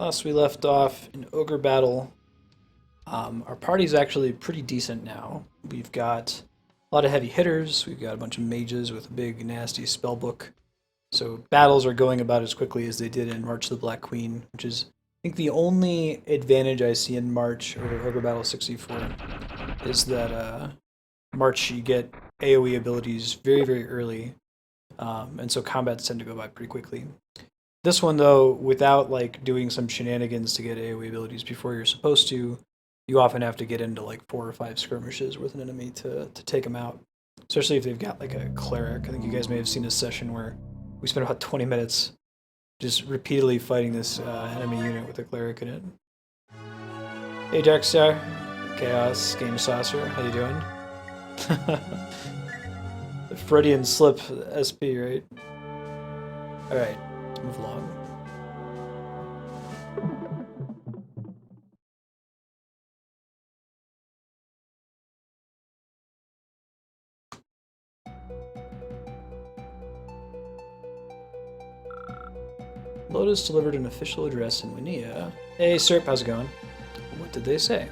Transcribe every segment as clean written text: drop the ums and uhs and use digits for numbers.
Last we left off in Ogre battle. Our party's actually pretty decent now. We've got a lot of heavy hitters. We've got a bunch of mages with a big, nasty spell book. So battles are going about as quickly as they did in March of the Black Queen, which is, I think, the only advantage I see in March over Ogre Battle 64 is that March you get AoE abilities very, very early, and so combats tend to go by pretty quickly. This one, though, without like doing some shenanigans to get AoE abilities before you're supposed to, you often have to get into like 4 or 5 skirmishes with an enemy to take them out. Especially if they've got like a cleric. I think you guys may have seen a session where we spent about 20 minutes just repeatedly fighting this enemy unit with a cleric in it. Hey Darkstar, Chaos, Game Saucer, how you doing? The Freudian slip SP, right? Alright. Move along. Lotus delivered an official address in Winia. Hey Serp, how's it going? What did they say?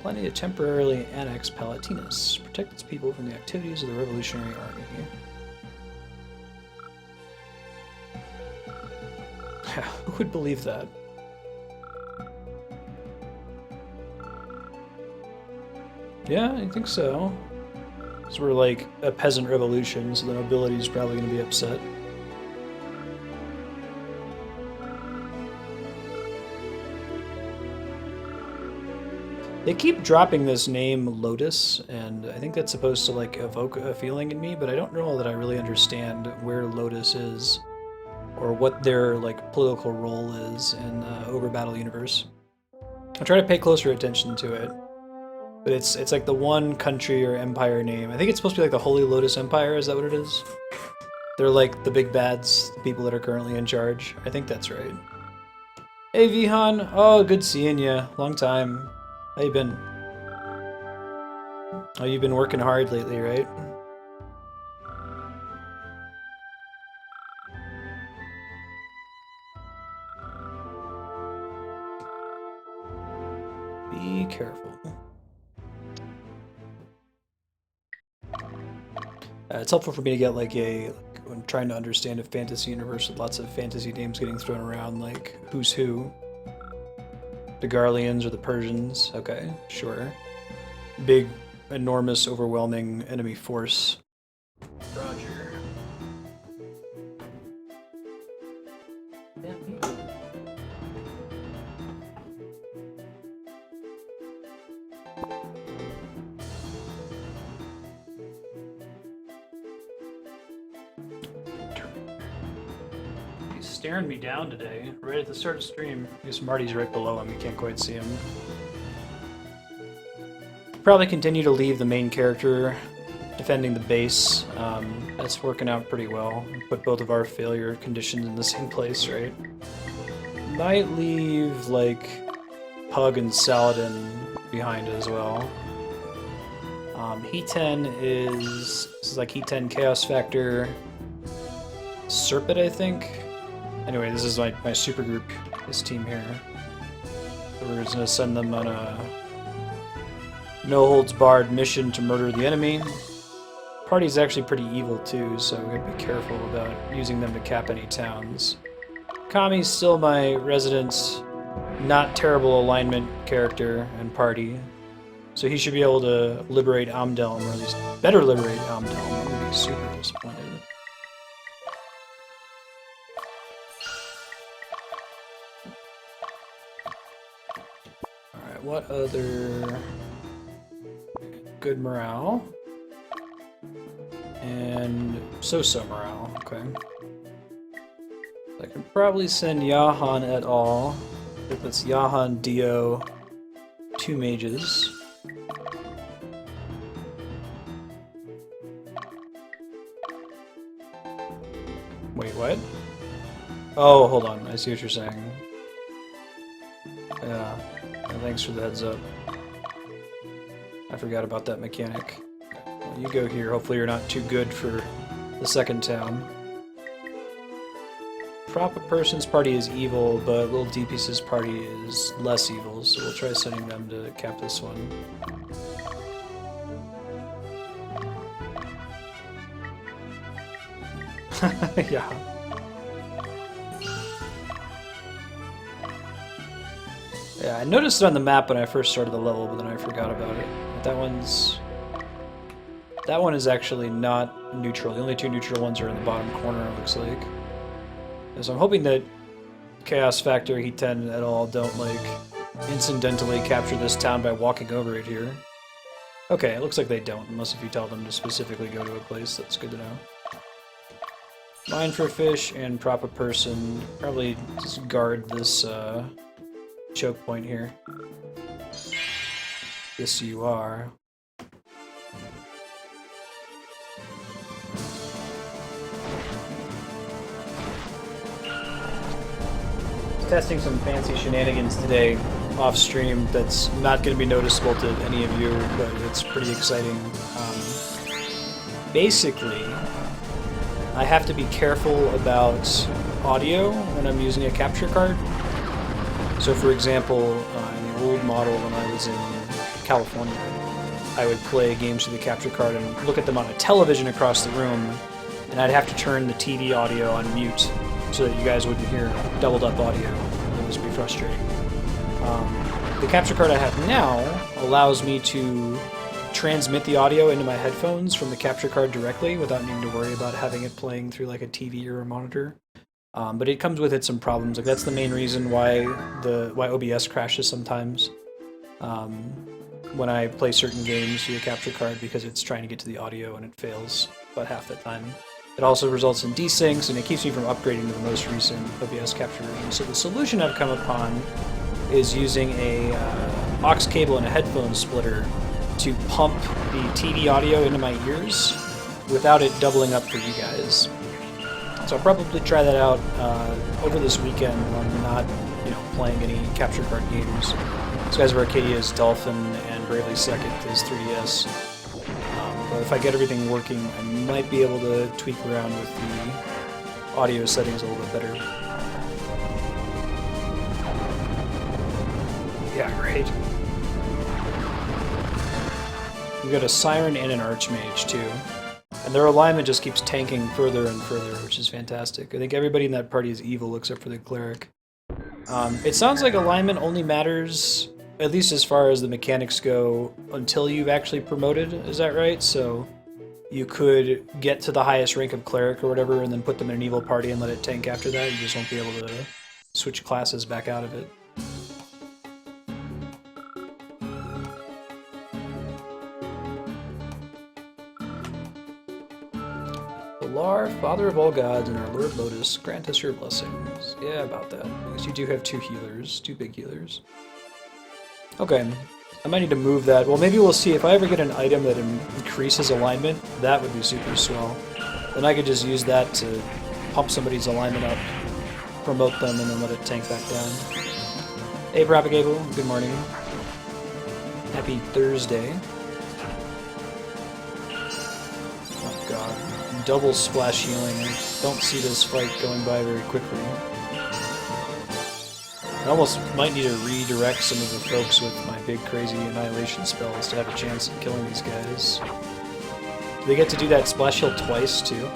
Planning to temporarily annex Palatinus, protect its people from the activities of the Revolutionary Army. Who would believe that? Yeah, I think so. Because we're like a peasant revolution, so the nobility is probably going to be upset. They keep dropping this name Lotus, and I think that's supposed to like evoke a feeling in me, but I don't know that I really understand where Lotus is or what their like political role is in the Ogre Battle universe. I try to pay closer attention to it, but it's like the one country or empire name. I think it's supposed to be like the Holy Lotus Empire. Is that what it is? They're like the big bads, the people that are currently in charge. I think that's right. Hey Vihan, oh good seeing you. Long time. How you been? Oh, you've been working hard lately, right? Be careful. It's helpful for me to get like when trying to understand a fantasy universe with lots of fantasy names getting thrown around, like who's who. The Garleans or the Persians. Okay, sure. Big, enormous, overwhelming enemy force. Roger. He's staring me down today, right at the start of stream. I guess Marty's right below him, you can't quite see him. Probably continue to leave the main character defending the base. That's working out pretty well. Put both of our failure conditions in the same place, right? Might leave, like, Pug and Saladin behind as well. Heat 10 this is like Heat 10 Chaos Factor Serpent, I think. Anyway, this is my super group, this team here. So we're just gonna send them on a no-holds-barred mission to murder the enemy. Party's actually pretty evil too, so we gotta be careful about using them to cap any towns. Kami's still my resident, not terrible alignment character and party, so he should be able to liberate Amdelm, or at least better liberate Amdelm. I'm gonna be super disappointed. Alright, what other good morale? And so-so morale, okay. I can probably send Yahan et al. If it's Yahan, Dio, 2 mages. Wait, what? Oh, hold on, I see what you're saying. Yeah, thanks for the heads up. I forgot about that mechanic. Well, you go here. Hopefully you're not too good for the second town. Proper Person's party is evil, but Little D-Piece's party is less evil, so we'll try sending them to cap this one. Yeah. Yeah, I noticed it on the map when I first started the level, but then I forgot about it. That one is actually not neutral. The only two neutral ones are in the bottom corner, it looks like. So I'm hoping that Chaos Factor, Heat 10 et al. Don't, like, incidentally capture this town by walking over it here. Okay, it looks like they don't, unless if you tell them to specifically go to a place. That's good to know. Mine for fish and prop a person. Probably just guard this choke point here. Yes, you are. Testing some fancy shenanigans today off stream that's not going to be noticeable to any of you, but it's pretty exciting. Basically, I have to be careful about audio when I'm using a capture card. So for example, in the old model when I was in California, I would play games through the capture card and look at them on a television across the room, and I'd have to turn the TV audio on mute so that you guys wouldn't hear doubled up audio. It was pretty frustrating. The capture card I have now allows me to transmit the audio into my headphones from the capture card directly without needing to worry about having it playing through like a TV or a monitor. But it comes with it some problems. Like that's the main reason why OBS crashes sometimes when I play certain games through the capture card, because it's trying to get to the audio and it fails about half the time. It also results in desyncs, and it keeps me from upgrading to the most recent OBS capture version. So the solution I've come upon is using a aux cable and a headphone splitter to pump the TV audio into my ears without it doubling up for you guys. So I'll probably try that out over this weekend when I'm not, playing any capture card games. Skies of Arcadia is Dolphin and Bravely Second is 3DS. But if I get everything working, I might be able to tweak around with the audio settings a little bit better. Yeah, great. We've got a Siren and an Archmage, too. And their alignment just keeps tanking further and further, which is fantastic. I think everybody in that party is evil except for the Cleric. It sounds like alignment only matters, at least as far as the mechanics go, until you've actually promoted, is that right? So you could get to the highest rank of Cleric or whatever and then put them in an evil party and let it tank after that. You just won't be able to switch classes back out of it. Lar, Father of all gods, and our Lord Lotus, grant us your blessings. Yeah, about that. Because you do have two healers, two big healers. Okay, I might need to move that. Well, maybe we'll see. If I ever get an item that increases alignment, that would be super swell. Then I could just use that to pump somebody's alignment up, promote them, and then let it tank back down. Hey, Propagable, good morning. Happy Thursday. Oh, God. Double splash healing. I don't see this fight going by very quickly. I almost might need to redirect some of the folks with my big crazy annihilation spells to have a chance at killing these guys. Do they get to do that splash heal twice too?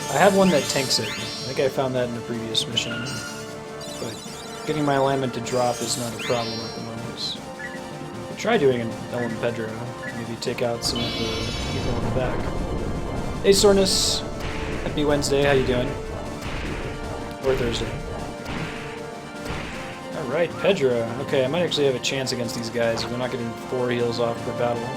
I have one that tanks it. I think I found that in the previous mission. But getting my alignment to drop is not a problem at the moment. I'll try doing an El Pedro. Maybe take out some of the people on the back. Hey Sornus! Happy Wednesday, how you doing? Or Thursday. Alright, Pedro. Okay, I might actually have a chance against these guys if we're not getting 4 heals off per battle.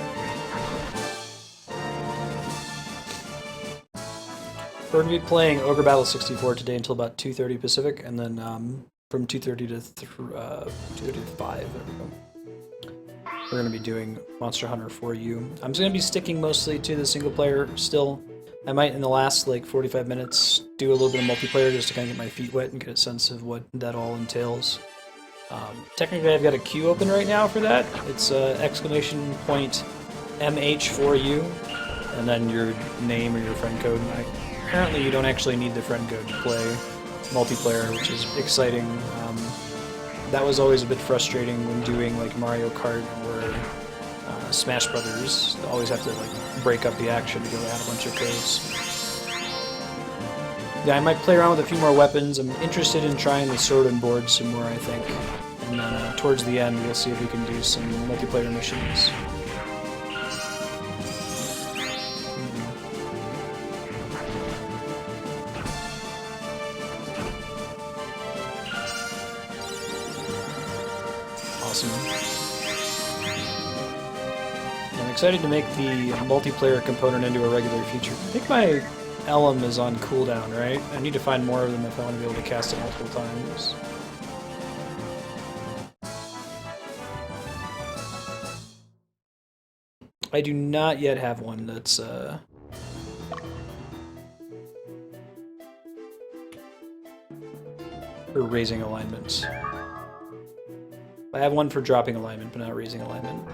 We're going to be playing Ogre Battle 64 today until about 2:30 Pacific, and then from 2:30 to 2:30 to 5, there we go. We're going to be doing Monster Hunter for you. I'm going to be sticking mostly to the single player still. I might, in the last like 45 minutes, do a little bit of multiplayer just to kind of get my feet wet and get a sense of what that all entails. Technically, I've got a queue open right now for that. It's exclamation point MH4U, and then your name or your friend code. Apparently, you don't actually need the friend code to play multiplayer, which is exciting. That was always a bit frustrating when doing like Mario Kart or Smash Brothers. You always have to like break up the action to go add a bunch of codes. Yeah, I might play around with a few more weapons. I'm interested in trying the sword and board some more, I think. And then towards the end, we'll see if we can do some multiplayer missions. Awesome. I'm excited to make the multiplayer component into a regular feature. I think my Elm is on cooldown, right? I need to find more of them if I want to be able to cast it multiple times. I do not yet have one that's for raising alignment. I have one for dropping alignment, but not raising alignment.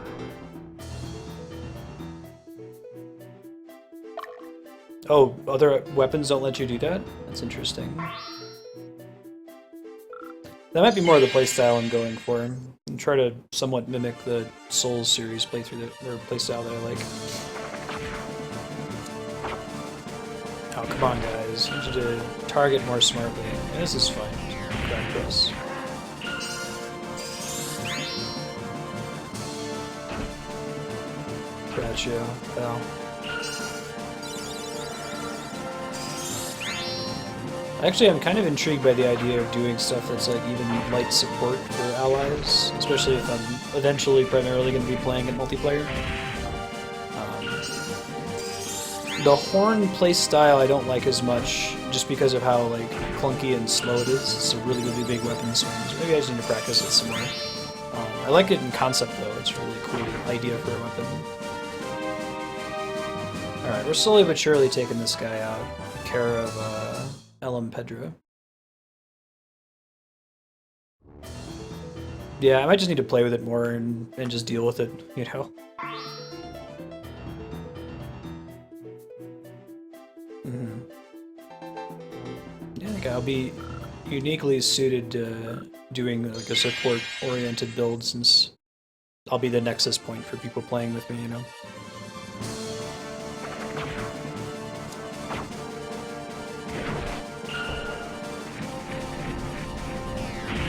Oh, other weapons don't let you do that? That's interesting. That might be more of the playstyle I'm going for. And try to somewhat mimic the Souls series playthrough or playstyle that I like. Oh, come on, guys. I need you to target more smartly. Yeah, this is fine. Practice. Gotcha. Well. Actually, I'm kind of intrigued by the idea of doing stuff that's like even light support for allies, especially if I'm eventually primarily going to be playing it multiplayer. The horn playstyle I don't like as much, just because of how like clunky and slow it is. It's a really, really big weapon swing. So maybe I just need to practice it some more. I like it in concept though. It's a really cool idea for a weapon. All right, we're slowly but surely taking this guy out. Care of Elm Pedra. Yeah, I might just need to play with it more and just deal with it, you know? Yeah, I think I'll be uniquely suited to doing like a support-oriented build since I'll be the nexus point for people playing with me, you know?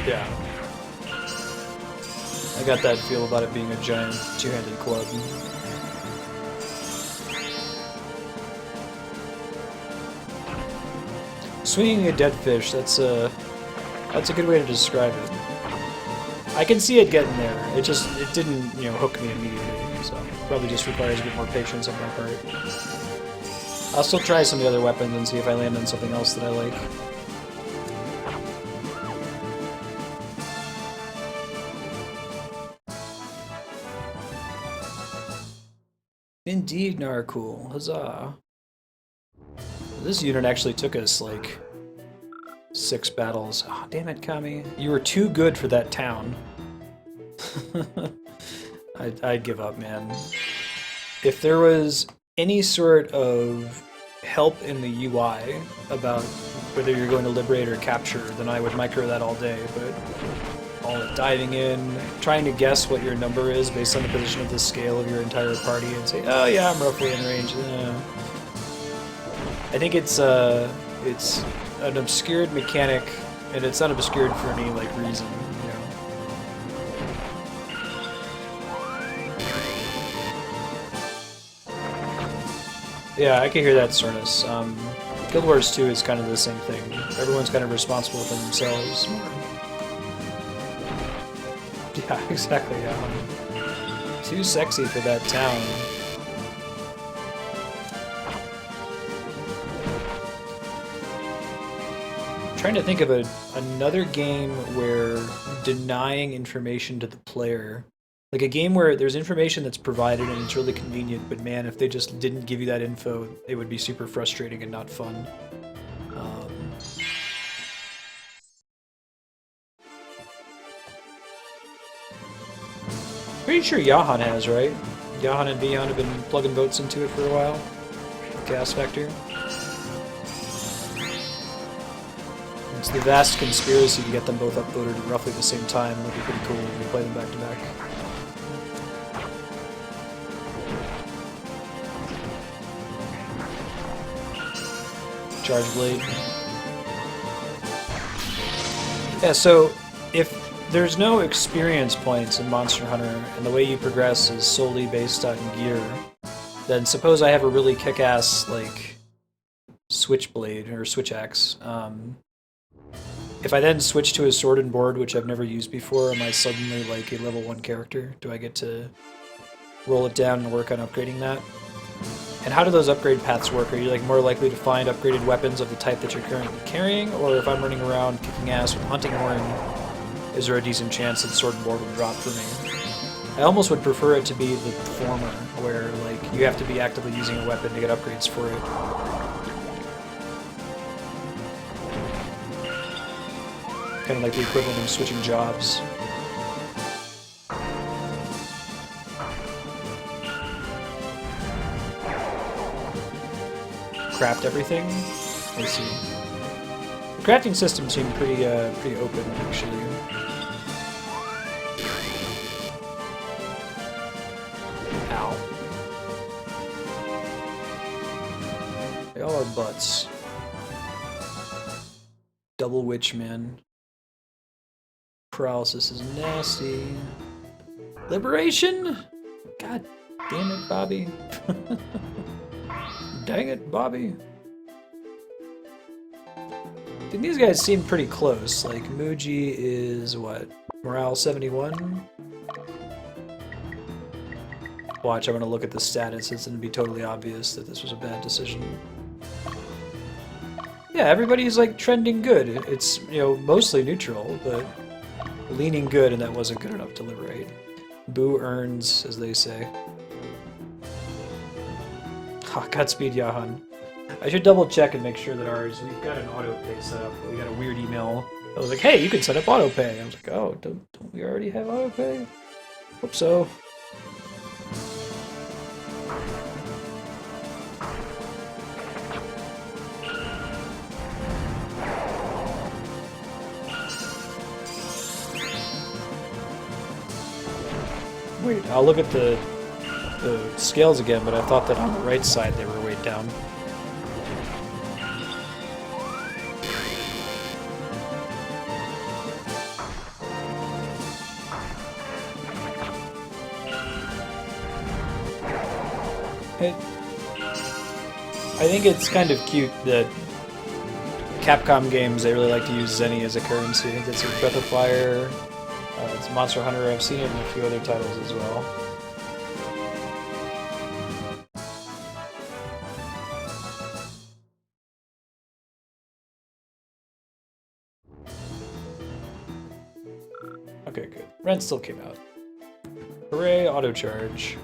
Yeah. I got that feel about it being a giant two-handed club. Swinging a dead fish, that's a good way to describe it. I can see it getting there. It didn't, you know, hook me immediately, so probably just requires a bit more patience on my part. I'll still try some of the other weapons and see if I land on something else that I like. Indeed, Narcool. Huzzah. This unit actually took us, like, 6 battles. Oh, damn it, Kami. You were too good for that town. I'd give up, man. If there was any sort of help in the UI about whether you're going to liberate or capture, then I would micro that all day, but all the diving in, trying to guess what your number is based on the position of the scale of your entire party and say, oh yeah, I'm roughly in range. I think it's an obscured mechanic, and it's not obscured for any like reason, you know. Yeah, I can hear that, Sornus. Guild Wars 2 is kind of the same thing. Everyone's kind of responsible for themselves. Yeah, exactly, yeah. Too sexy for that town. I'm trying to think of another game where denying information to the player Like a game where there's information that's provided and it's really convenient, but man, if they just didn't give you that info, it would be super frustrating and not fun. Pretty sure Jahan has, right? Jahan and Vion have been plugging votes into it for a while. Gas Factor. It's the vast conspiracy to get them both upvoted at roughly the same time. It would be pretty cool if we play them back to back. Charge Blade. Yeah, so if there's no experience points in Monster Hunter and the way you progress is solely based on gear, then suppose I have a really kick-ass, like, Switchblade or Switch Axe. If I then switch to a sword and board, which I've never used before, am I suddenly like a level 1 character? Do I get to roll it down and work on upgrading that? And how do those upgrade paths work? Are you like more likely to find upgraded weapons of the type that you're currently carrying? Or if I'm running around kicking ass with a hunting horn, is there a decent chance that sword and board will drop for me? I almost would prefer it to be the former, where like you have to be actively using a weapon to get upgrades for it. Kind of like the equivalent of switching jobs. Craft everything? I see. The crafting system seemed pretty open, actually. Ow. They all are butts. Double Witch Man. Paralysis is nasty. Liberation? God damn it, Bobby. Dang it, Bobby. Dude, these guys seem pretty close. Like, Muji is, what, morale 71? Watch, I'm gonna look at the status. It's gonna be totally obvious that this was a bad decision. Yeah, everybody's, like, trending good. It's, you know, mostly neutral, but leaning good, and that wasn't good enough to liberate. Boo earns, as they say. Oh, Godspeed, Jahan. I should double check and make sure that ours, we've got an auto pay set up. We got a weird email. I was like, hey, you can set up auto pay. I was like, oh, don't we already have auto pay? Hope so. Wait, I'll look at the scales again, but I thought that on the right side they were weighed down. I think it's kind of cute that Capcom games, they really like to use Zenny as a currency. I think it's a Breath of Fire, it's Monster Hunter, I've seen it in a few other titles as well. Okay, good. Rent still came out. Hooray, auto charge.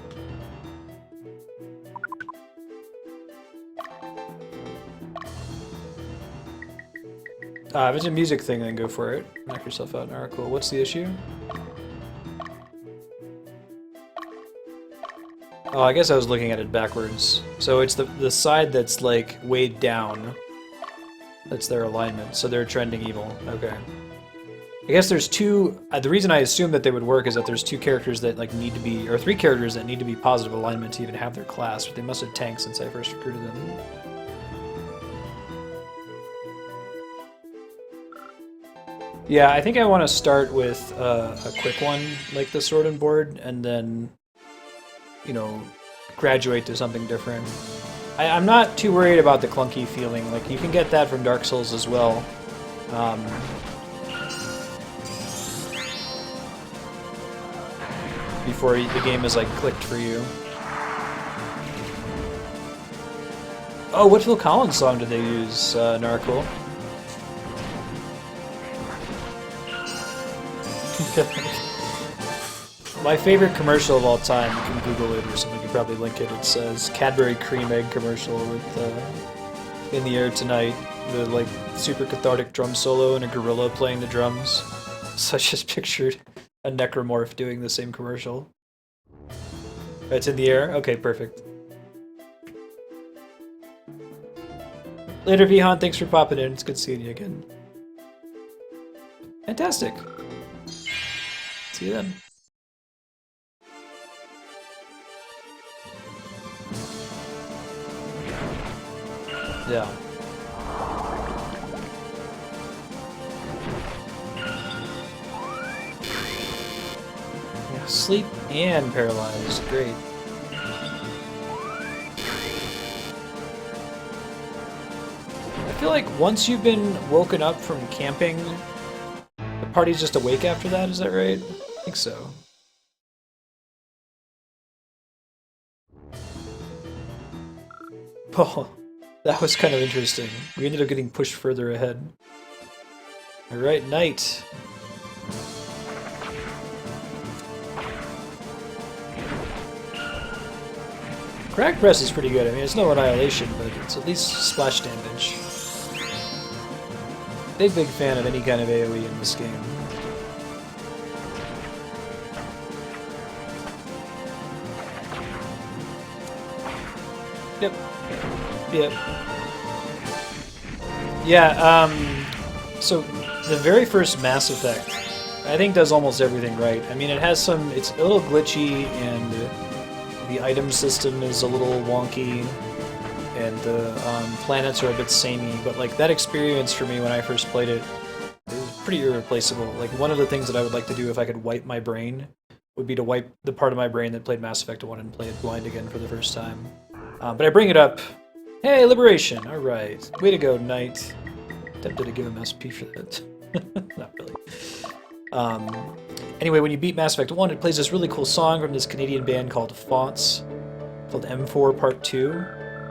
If it's a music thing, then go for it. Knock yourself out. Alright, cool. What's the issue? Oh, I guess I was looking at it backwards. So it's the side that's, like, weighed down. That's their alignment, so they're trending evil. Okay. I guess there's two... the reason I assume that they would work is that there's two characters that, like, need to be... or three characters that need to be positive alignment to even have their class, but they must have tanked since I first recruited them. Yeah, I think I want to start with a quick one, like the Sword and Board, and then, you know, graduate to something different. I'm not too worried about the clunky feeling. Like, you can get that from Dark Souls as well. Before the game is, like, clicked for you. Oh, what Phil Collins song did they use, Narcool? My favorite commercial of all time, you can Google it or something, you can probably link it. It says Cadbury Cream Egg commercial with In the Air Tonight, the like super cathartic drum solo and a gorilla playing the drums. So I just pictured a necromorph doing the same commercial. It's in the air? Okay, perfect. Later, Vihan, thanks for popping in. It's good seeing you again. Fantastic. See you then. Yeah. Yeah, sleep and paralyzed. Great. I feel like once you've been woken up from camping, the party's just awake after that, is that right? I think so. Oh, that was kind of interesting. We ended up getting pushed further ahead. Alright, night. Crack Press is pretty good. I mean, it's no annihilation, but it's at least splash damage. Big fan of any kind of AoE in this game. Yep. Yep. Yeah, so the very first Mass Effect, I think does almost everything right. I mean, it has some, it's a little glitchy, and the item system is a little wonky, and the planets are a bit samey, but like that experience for me when I first played it, it was pretty irreplaceable. Like one of the things that I would like to do if I could wipe my brain would be to wipe the part of my brain that played Mass Effect 1 and play it blind again for the first time. But I bring it up. Hey, Liberation! Alright. Way to go, Knight. Tempted to give him SP for that. Not really. Anyway, when you beat Mass Effect 1, it plays this really cool song from this Canadian band called Fonts, called M4 Part 2.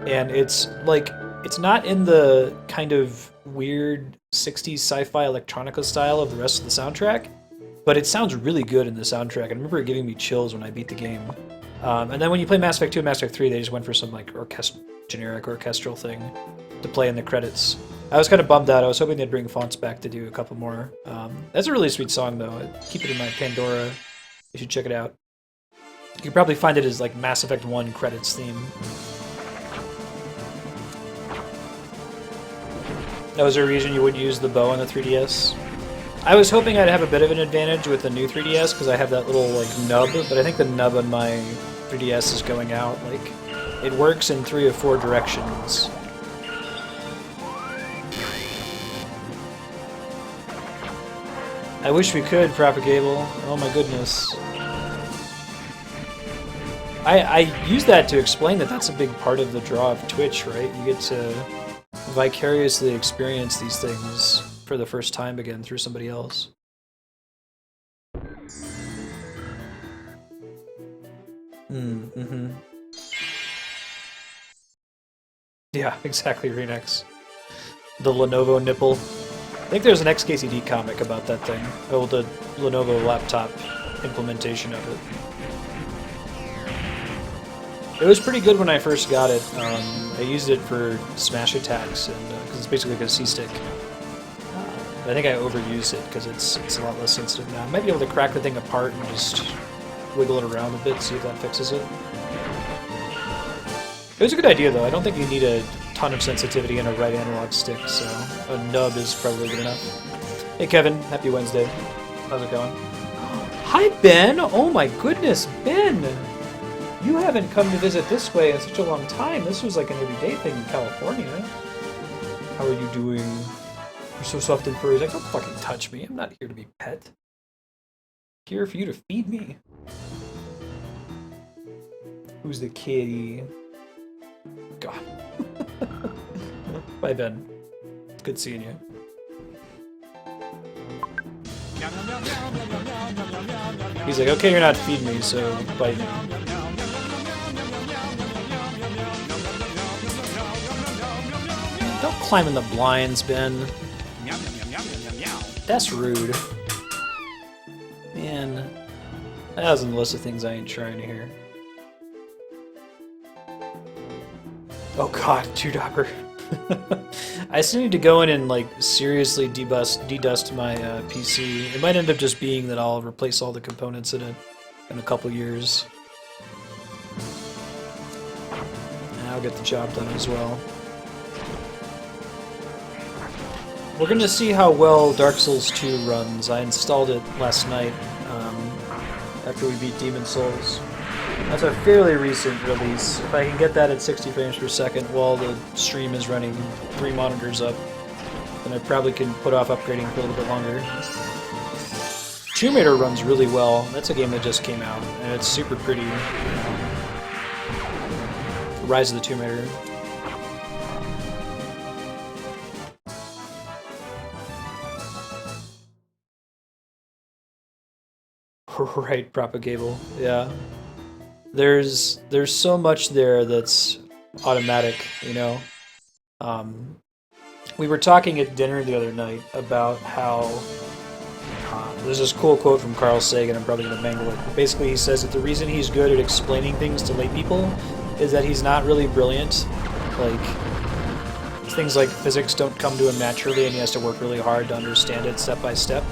And it's like, it's not in the kind of weird 60s sci-fi electronica style of the rest of the soundtrack, but it sounds really good in the soundtrack. I remember it giving me chills when I beat the game. And then when you play Mass Effect 2 and Mass Effect 3, they just went for some like generic orchestral thing to play in the credits. I was kind of bummed out. I was hoping they'd bring Fonts back to do a couple more. That's a really sweet song, though. I keep it in my Pandora. You should check it out. You could probably find it as like Mass Effect 1 credits theme. That was a reason you would use the bow on the 3DS. I was hoping I'd have a bit of an advantage with the new 3DS because I have that little like nub, but I think the nub on my 3DS is going out. Like, it works in 3 or 4 directions. I wish we could, Propagable. Oh my goodness. I use that to explain that that's a big part of the draw of Twitch, right? You get to vicariously experience these things for the first time again through somebody else. Yeah, exactly, Renex. The Lenovo nipple. I think there's an XKCD comic about that thing. Oh, the Lenovo laptop implementation of it. It was pretty good when I first got it. I used it for smash attacks, and because it's basically like a C-stick. I think I overused it because it's a lot less sensitive now. I might be able to crack the thing apart and just wiggle it around a bit, see if that fixes it. It was a good idea, though. I don't think you need a ton of sensitivity in a right analog stick, so a nub is probably good enough. Hey, Kevin. Happy Wednesday. How's it going? Hi, Ben! Oh my goodness, Ben! You haven't come to visit this way in such a long time. This was like an everyday thing in California. How are you doing? You're so soft and furry. He's like, don't fucking touch me. I'm not here to be pet. I'm here for you to feed me. Who's the kitty? God. Bye, Ben. Good seeing you. He's like, okay, you're not feeding me, so bite me. Don't climb in the blinds, Ben. That's rude. Man. That was on the list of things I ain't trying to hear. Oh god, dude, Ogre. I still need to go in and like seriously dedust my PC. It might end up just being that I'll replace all the components in it in a couple years. And I'll get the job done as well. We're gonna see how well Dark Souls 2 runs. I installed it last night after we beat Demon Souls. That's a fairly recent release. If I can get that at 60 frames per second while the stream is running 3 monitors up, then I probably can put off upgrading for a little bit longer. Tomb Raider runs really well. That's a game that just came out, and it's super pretty. Rise of the Tomb Raider. Right, Propagable. Yeah. There's so much there that's automatic, you know? We were talking at dinner the other night about how there's this cool quote from Carl Sagan, I'm probably going to mangle it. Basically, he says that the reason he's good at explaining things to lay people is that he's not really brilliant. Like, things like physics don't come to him naturally, and he has to work really hard to understand it step by step.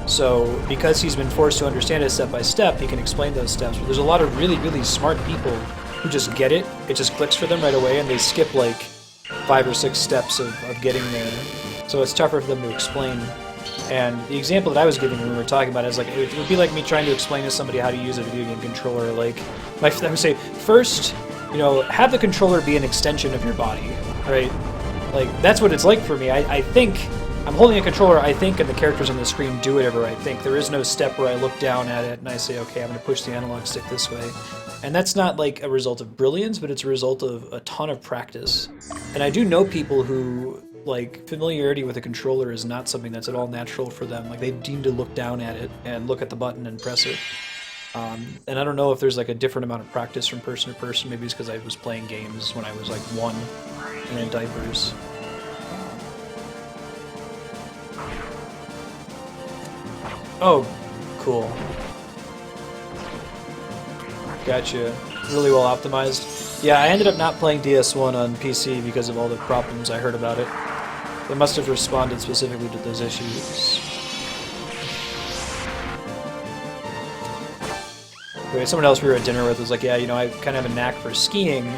So, because he's been forced to understand it step by step, he can explain those steps. But there's a lot of really, really smart people who just get it. It just clicks for them right away, and they skip like 5 or 6 steps of getting there. So it's tougher for them to explain. And the example that I was giving when we were talking about it is like, it would be like me trying to explain to somebody how to use a video game controller. Like, I would say, first, you know, have the controller be an extension of your body, right? Like, that's what it's like for me. I think I'm holding a controller, I think, and the characters on the screen do whatever I think. There is no step where I look down at it and I say, okay, I'm going to push the analog stick this way. And that's not like a result of brilliance, but it's a result of a ton of practice. And I do know people who, like, familiarity with a controller is not something that's at all natural for them. Like, they deem to look down at it and look at the button and press it. And I don't know if there's like a different amount of practice from person to person. Maybe it's because I was playing games when I was like 1 and in diapers. Oh, cool. Gotcha. Really well optimized. Yeah, I ended up not playing DS1 on PC because of all the problems I heard about it. They must have responded specifically to those issues. Anyway, someone else we were at dinner with was like, yeah, you know, I kind of have a knack for skiing,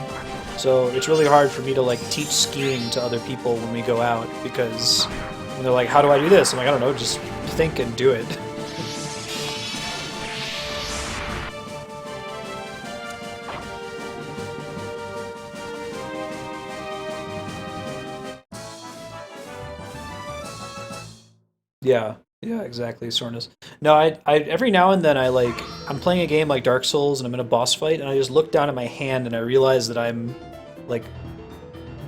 so it's really hard for me to like teach skiing to other people when we go out, because when they're like, how do I do this? I'm like, I don't know, just think and do it. Yeah, exactly, soreness. No, I every now and then I'm playing a game like Dark Souls and I'm in a boss fight and I just look down at my hand and I realize that I'm like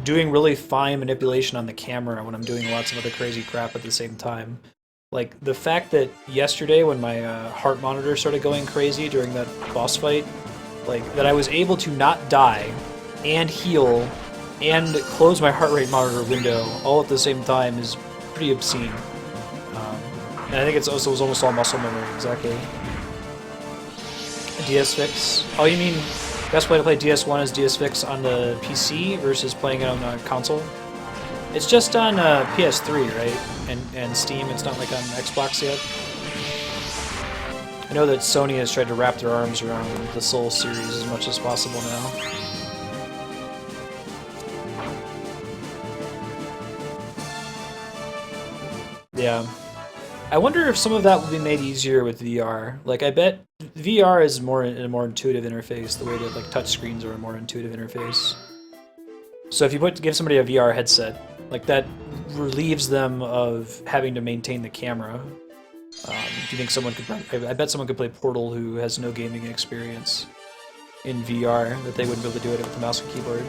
doing really fine manipulation on the camera when I'm doing lots of other crazy crap at the same time. Like the fact that yesterday when my heart monitor started going crazy during that boss fight, like that I was able to not die and heal and close my heart rate monitor window all at the same time is pretty obscene. And I think it was almost all muscle memory, exactly. DS Fix. Oh, you mean best way to play DS1 is DS Fix on the PC versus playing it on the console? It's just on PS3, right? And Steam. It's not like on Xbox yet. I know that Sony has tried to wrap their arms around the Soul series as much as possible now. Yeah. I wonder if some of that will be made easier with VR. Like, I bet VR is a more intuitive interface, the way that like touchscreens are a more intuitive interface. So if you give somebody a VR headset, like that relieves them of having to maintain the camera. Do you think someone could? I bet someone could play Portal who has no gaming experience in VR, that they wouldn't be able to do it with the mouse and keyboard.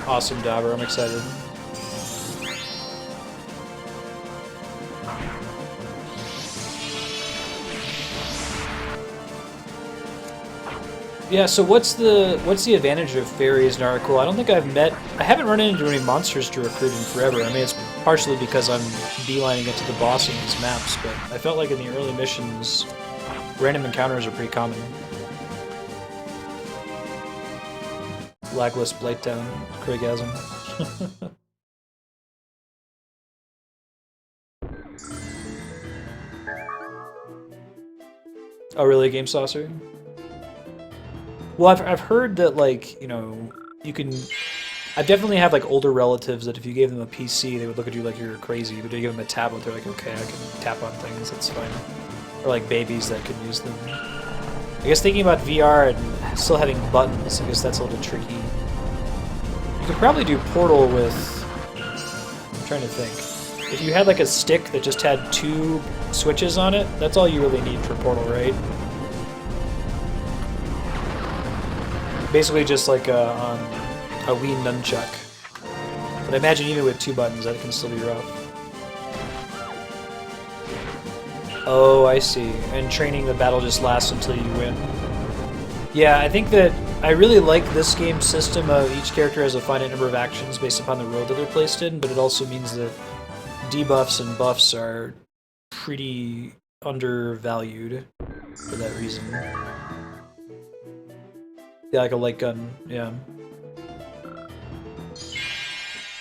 Awesome, Dauber. I'm excited. Yeah, so what's the advantage of fairies in Narcool? I don't think I've met I haven't run into any monsters to recruit in forever. I mean, it's partially because I'm beelining it to the boss in these maps, but I felt like in the early missions, random encounters are pretty common. Lagless Blighttown, Craigasm. Oh, really? Game Saucer? Well, I've heard that, like, you know, you can... I definitely have, like, older relatives that if you gave them a PC, they would look at you like you were crazy, but if you give them a tablet, they're like, okay, I can tap on things, that's fine. Or, like, babies that could use them. I guess thinking about VR and still having buttons, I guess that's a little tricky. You could probably do Portal with... I'm trying to think. If you had, like, a stick that just had 2 switches on it, that's all you really need for Portal, right? Basically just like on a Wii nunchuck. But I imagine even with 2 buttons that can still be rough. Oh, I see. And training the battle just lasts until you win. Yeah, I think that I really like this game's system of each character has a finite number of actions based upon the world that they're placed in, but it also means that debuffs and buffs are pretty undervalued for that reason. Yeah, like a light gun, yeah.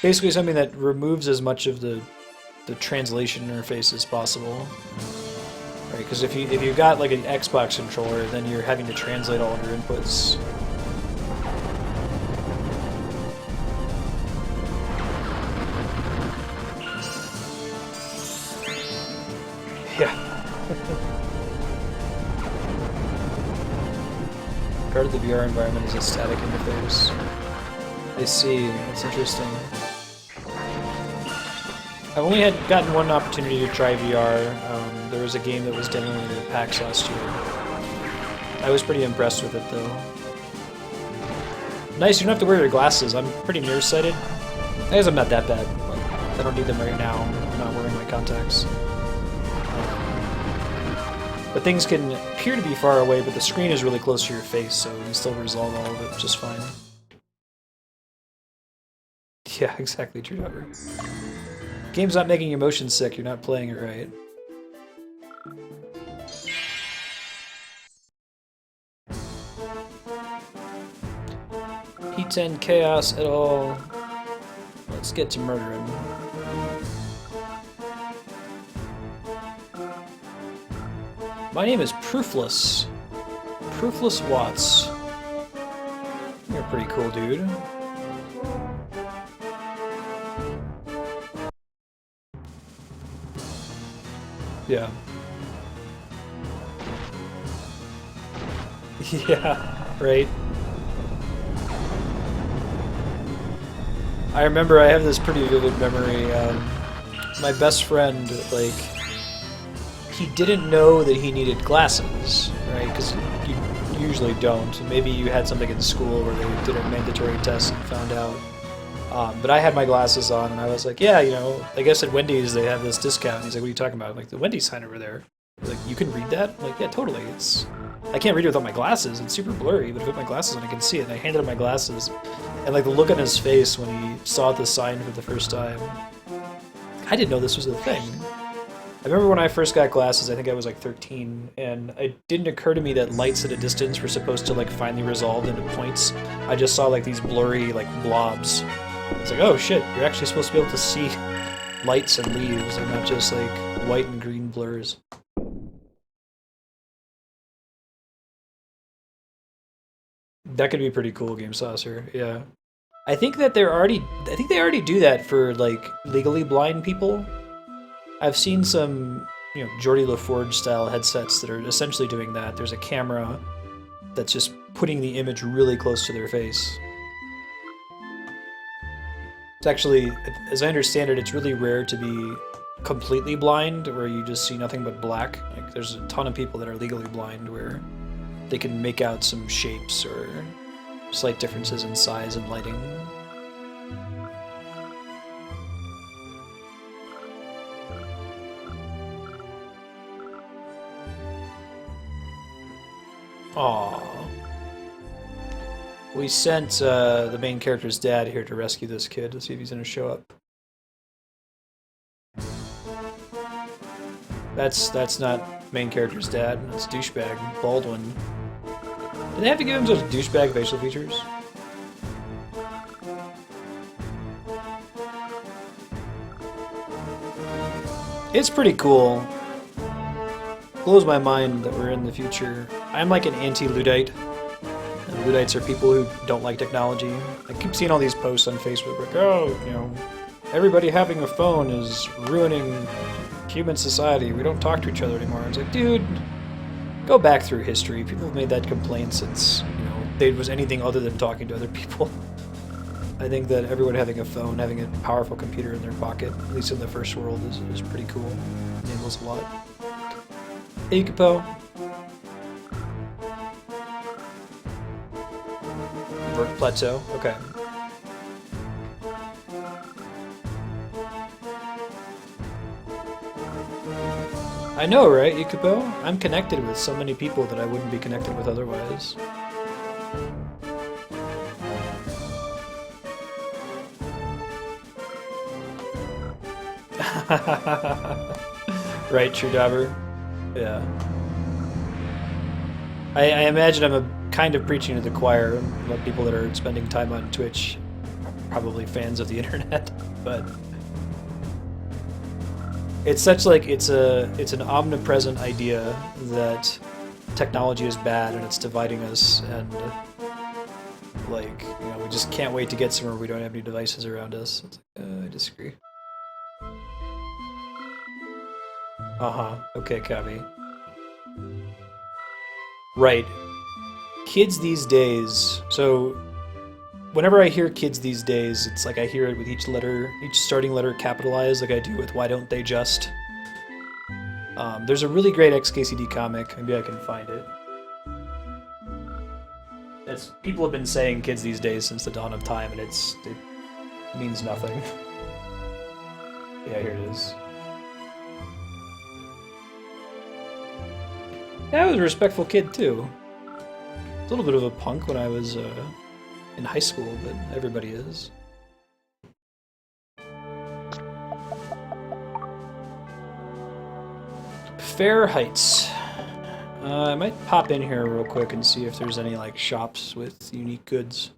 Basically something that removes as much of the translation interface as possible. Right, because if you got like an Xbox controller, then you're having to translate all of your inputs. Yeah. Part of the VR environment is a static interface. I see. That's interesting. I've only gotten one opportunity to try VR. There was a game that was demoed at PAX last year. I was pretty impressed with it, though. Nice, you don't have to wear your glasses. I'm pretty nearsighted. I guess I'm not that bad. I don't need them right now. I'm not wearing my contacts. But things can appear to be far away, but the screen is really close to your face, so you can still resolve all of it just fine. Yeah, exactly, True Dogger. Game's not making you motion sick, you're not playing it right. P10 Chaos et al. Let's get to murdering. My name is Proofless. Proofless Watts. You're a pretty cool dude. Yeah. Yeah, right. I remember I have this pretty vivid memory. My best friend, like, he didn't know that he needed glasses, right? Because you usually don't. Maybe you had something in school where they did a mandatory test and found out. But I had my glasses on, and I was like, yeah, you know, I guess at Wendy's they have this discount. And he's like, what are you talking about? I'm like, the Wendy's sign over there. He's like, you can read that? I'm like, yeah, totally. I can't read it without my glasses. It's super blurry, but if I put my glasses on, I can see it. And I handed him my glasses, and like the look on his face when he saw the sign for the first time, I didn't know this was a thing. I remember when I first got glasses, I think I was like 13, and it didn't occur to me that lights at a distance were supposed to like finally resolve into points. I just saw like these blurry like blobs. It's like, oh shit, you're actually supposed to be able to see lights and leaves and not just like white and green blurs. That could be pretty cool, Game Saucer, yeah. I think that they already do that for like legally blind people. I've seen some, you know, Geordie LaForge style headsets that are essentially doing that. There's a camera that's just putting the image really close to their face. It's actually, as I understand it, it's really rare to be completely blind, where you just see nothing but black. Like, there's a ton of people that are legally blind where they can make out some shapes or slight differences in size and lighting. Aww. We sent the main character's dad here to rescue this kid to see if he's gonna show up. That's not main character's dad. That's douchebag Baldwin. Do they have to give him such douchebag facial features? It's pretty cool. Blows my mind that we're in the future. I'm like an anti-Luddite. And Luddites are people who don't like technology. I keep seeing all these posts on Facebook like, oh, you know, everybody having a phone is ruining human society. We don't talk to each other anymore. It's like, dude, go back through history. People have made that complaint since, you know, there was anything other than talking to other people. I think that everyone having a phone, having a powerful computer in their pocket, at least in the first world, is pretty cool. Enables a lot. Hey, Capo. Vert Plateau. Okay. I know, right, Ikupo? I'm connected with so many people that I wouldn't be connected with otherwise. Right, True Dauber? Yeah. I imagine I'm a kind of preaching to the choir about people that are spending time on Twitch, probably fans of the internet, but it's such like it's an omnipresent idea that technology is bad and it's dividing us, and like, you know, we just can't wait to get somewhere we don't have any devices around us. It's like, I disagree. Okay, Kavi. Right. Kids these days. So, whenever I hear kids these days, it's like I hear it with each letter, each starting letter capitalized, like I do with Why Don't They Just? There's a really great XKCD comic. Maybe I can find it. People have been saying kids these days since the dawn of time, and it means nothing. Yeah, here it is. Yeah, I was a respectful kid, too. A little bit of a punk when I was in high school, but everybody is. Fair Heights. I might pop in here real quick and see if there's any, like, shops with unique goods.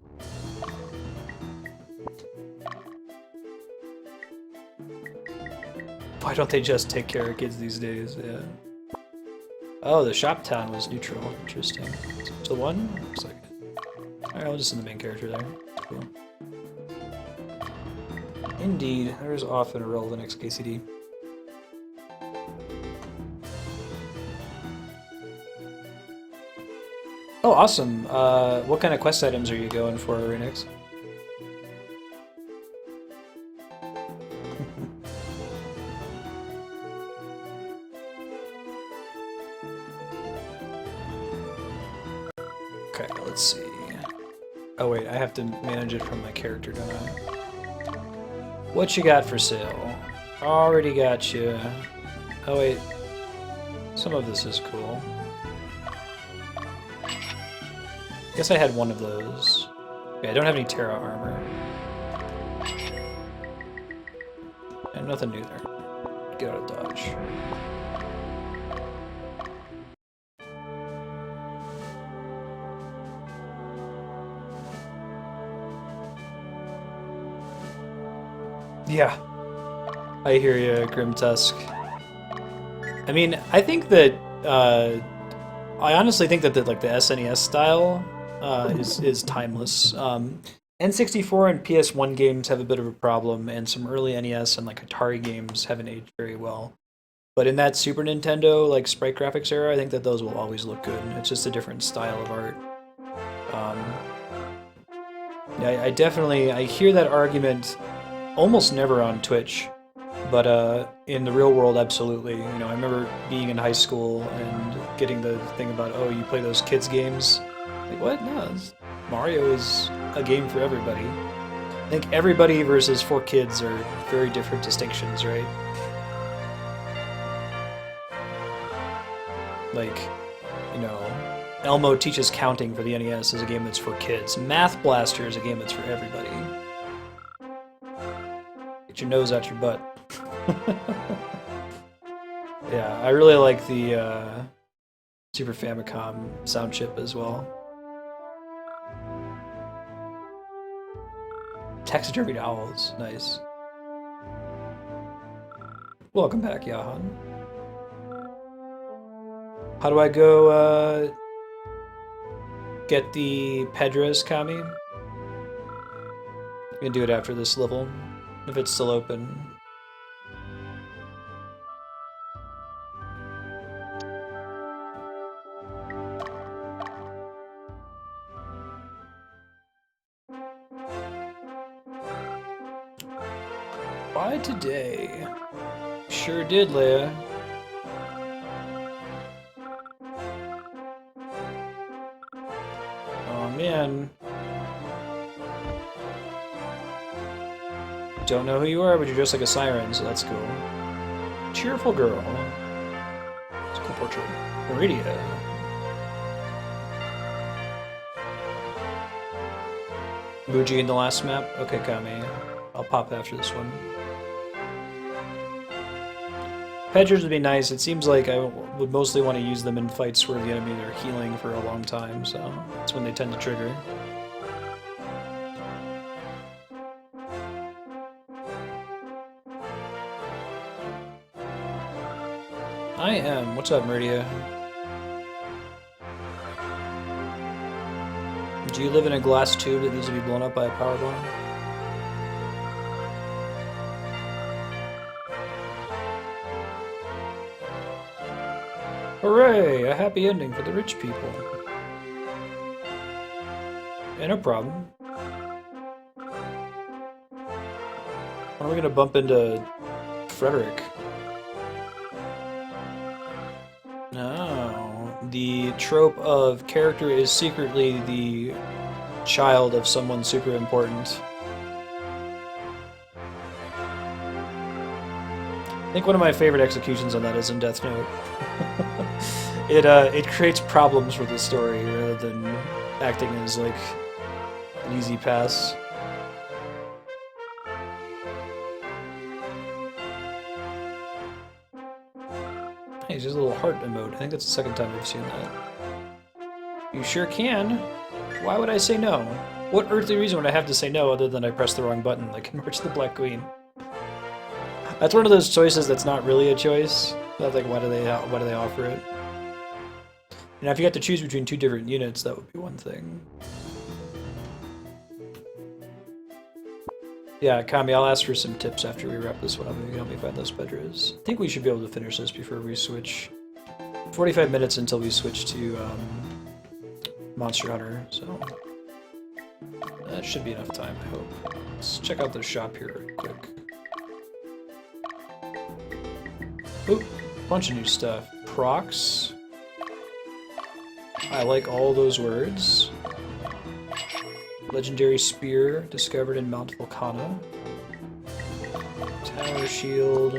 Why don't they just take care of kids these days? Yeah. Oh, the shop town was neutral. Interesting. So one? Looks like it. Alright, I'll just send the main character there. That's cool. Indeed, there's often a relevant XKCD. Oh, awesome. What kind of quest items are you going for, Renix? Okay, let's see. Oh wait, I have to manage it from my character, don't I? What you got for sale? Already got you. Oh wait, some of this is cool. Guess I had one of those. Okay, I don't have any Terra armor. And nothing new there. Get out of dodge. Yeah, I hear you, Grim Tusk. I mean, I think that I honestly think that the SNES style is timeless. N64 and PS1 games have a bit of a problem, and some early NES and like Atari games haven't aged very well. But in that Super Nintendo like sprite graphics era, I think that those will always look good. It's just a different style of art. Yeah, I hear that argument almost never on Twitch, but in the real world, absolutely. You know, I remember being in high school and getting the thing about, oh, you play those kids games. Like, what? No, Mario is a game for everybody. I think everybody versus 4 kids are very different distinctions, right? Like, you know, Elmo Teaches Counting for the NES is a game that's for kids. Math Blaster is a game that's for everybody. Get your nose out your butt. Yeah, I really like the Super Famicom sound chip as well. Taxidermied owls, nice. Welcome back, Yahan. How do I go get the Pedras, Kami? I'm gonna do it after this level, if it's still open. Why today? Sure did, Leia. Oh man. Don't know who you are, but you're just like a siren, so that's cool. Cheerful girl. It's a cool portrait. Meridia. Muji in the last map? Okay, Kami. I'll pop after this one. Pedras would be nice. It seems like I would mostly want to use them in fights where the enemy are healing for a long time, so that's when they tend to trigger. I am. What's up, Meridia? Do you live in a glass tube that needs to be blown up by a power bomb? Hooray! A happy ending for the rich people. Yeah, no problem. When are we gonna bump into Frederick? No. The trope of character is secretly the child of someone super important. I think one of my favorite executions on that is in Death Note. It creates problems for the story rather than acting as like an easy pass. Hey, there's a little heart emote. I think that's the second time I've seen that. You sure can. Why would I say no? What earthly reason would I have to say no other than I pressed the wrong button, like in March the Black Queen? That's one of those choices that's not really a choice. That's like, why do they offer it? And if you had to choose between two different units, that would be one thing. Yeah, Kami, I'll ask for some tips after we wrap this one up. If you can help me find those Pedras. I think we should be able to finish this before we switch. 45 minutes until we switch to Monster Hunter, so that should be enough time, I hope. Let's check out the shop here real quick. Oop, bunch of new stuff. Procs. I like all those words. Legendary Spear, discovered in Mount Volcana. Tower Shield.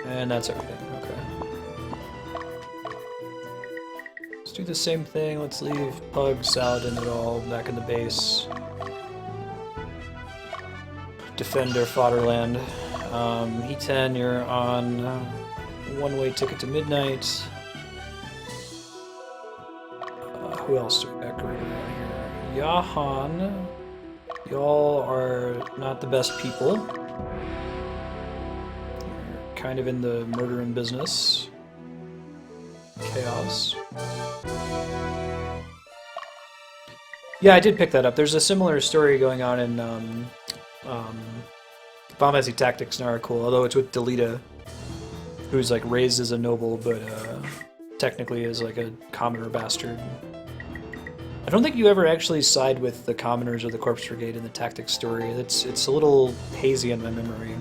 And that's everything, okay. Let's do the same thing. Let's leave Pug, Saladin, and all back in the base. Defend our fodderland. E10, you're on one-way ticket to midnight. Who else do we got going on here? Yahan. Y'all are not the best people. You're kind of in the murdering business. Chaos. Yeah, I did pick that up. There's a similar story going on in Final Fantasy Tactics Narcool, although it's with Delita, who's like raised as a noble, but technically is like a commoner bastard. I don't think you ever actually side with the commoners or the Corpse Brigade in the Tactics story. It's a little hazy in my memory.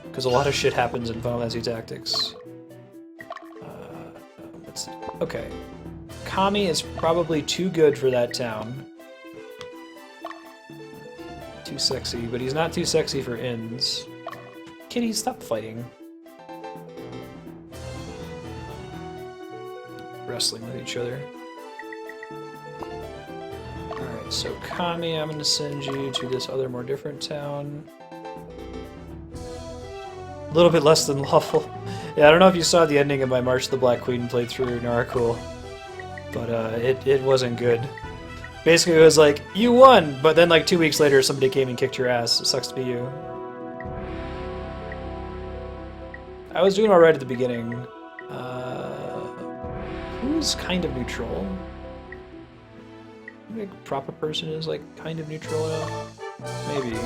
Because a lot of shit happens in Final Fantasy Tactics. Okay. Kami is probably too good for that town. Too sexy, but he's not too sexy for inns. Kitty, stop fighting. wrestling with each other. Alright, so Kami, I'm gonna send you to this other, more different town. A little bit less than lawful. Yeah, I don't know if you saw the ending of my March of the Black Queen playthrough Narcool, but it wasn't good. Basically, it was like, you won, but then like 2 weeks later somebody came and kicked your ass. It sucks to be you. I was doing alright at the beginning. Who's kind of neutral? Maybe a proper person is like kind of neutral enough? Maybe.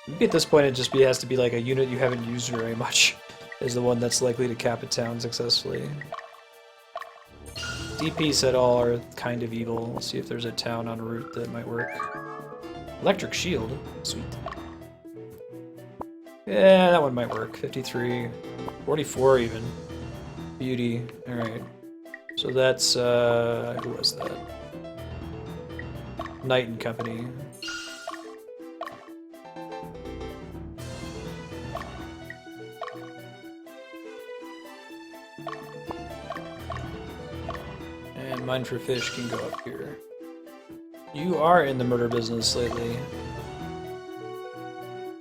Maybe at this point it just has to be like a unit you haven't used very much is the one that's likely to cap a town successfully. DPs at all are kind of evil. Let's see if there's a town en route that might work. Electric Shield? Sweet. Yeah, that one might work. 53. 44 even. Beauty. Alright. So that's, who was that? Knight and Company. And Mine for Fish can go up here. You are in the murder business lately.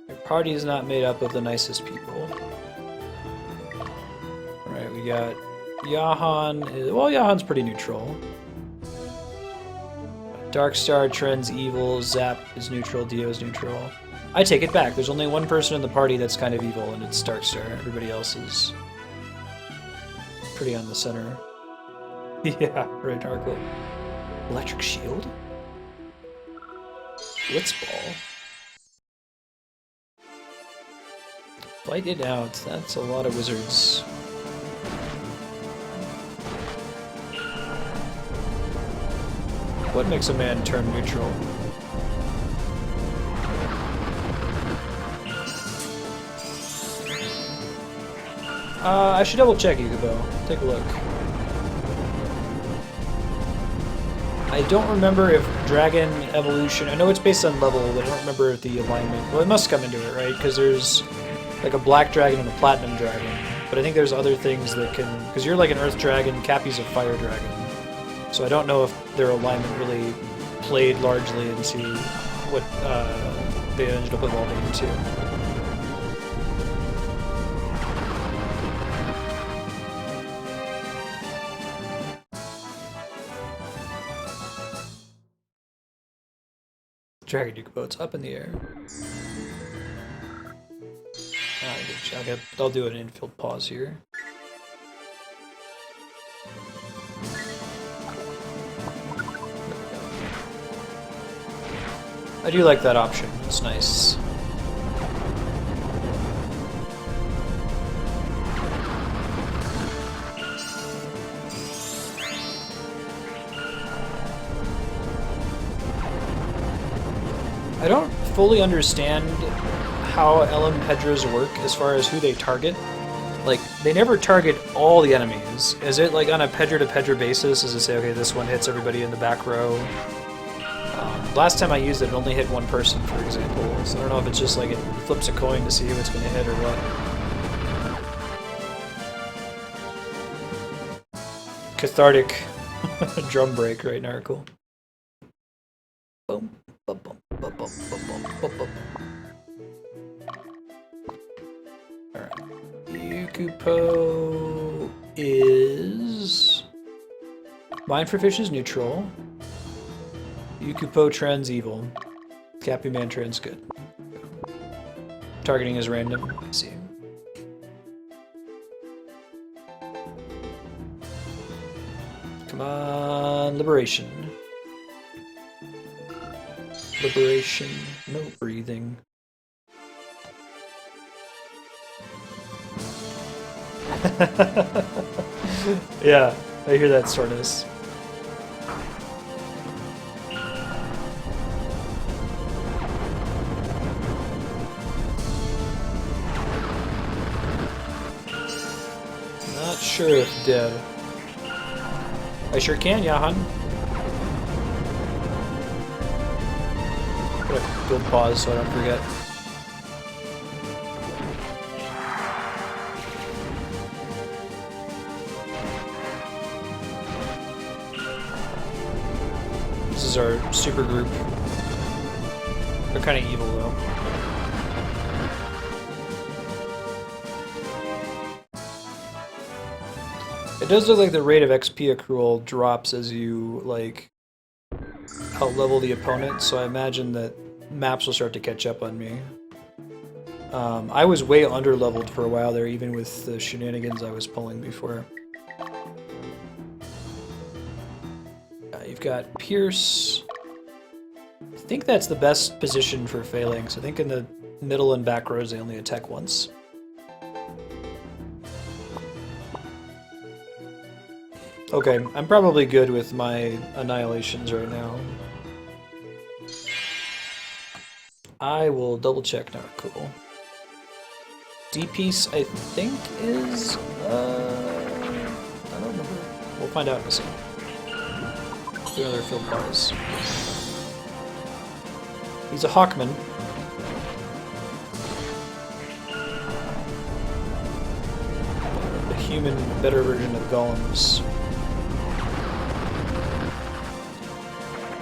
Your party is not made up of the nicest people. Alright, we got Yahan. Well, Yahan's pretty neutral. Darkstar, Trends, evil. Zap is neutral. Dio is neutral. I take it back. There's only one person in the party that's kind of evil, and it's Darkstar. Everybody else is pretty on the center. Yeah, right, Darkle. Electric Shield? Blitzball? Fight it out. That's a lot of wizards. What makes a man turn neutral? I should double check, Yukubo. Take a look. I don't remember if Dragon Evolution... I know it's based on level, but I don't remember if the alignment... Well, it must come into it, right? Because there's like a Black Dragon and a Platinum Dragon. But I think there's other things that can... Because you're like an Earth Dragon, Cappy's a Fire Dragon. So I don't know if their alignment really played largely into what they ended up evolving into. Dragon Yukubo, it's up in the air. I'll do an infield pause here. I do like that option, it's nice. I don't fully understand how LM Pedras work as far as who they target. Like, they never target all the enemies. Is it like on a Pedra-to-Pedra basis? Does it say, okay, this one hits everybody in the back row? Last time I used it, it only hit one person, for example. So I don't know if it's just like it flips a coin to see who it's going to hit or what. Cathartic drum break, right, Narcool? Boom, boom, boom, boom, boom, boom, boom, boom. Alright. Yukupo is... Mine for Fish is neutral. Yukupo Trends evil. Cappy Man Trends good. Targeting is random. I see. Come on, Liberation. Liberation. No breathing. Yeah, I hear that soreness. Not sure if dead. I sure can, Yahan. Gotta build pause so I don't forget. is our super group. They're kind of evil though. It does look like the rate of XP accrual drops as you like out-level the opponent, so I imagine that maps will start to catch up on me. I was way under-leveled for a while there, even with the shenanigans I was pulling before. You've got Pierce. I think that's the best position for Phalanx. I think in the middle and back rows they only attack once. Okay, I'm probably good with my annihilations right now. I will double check now. Cool. D-piece, I think, is... I don't remember. We'll find out in a second. The other field bars. He's a Hawkman. A human, better version of Golems.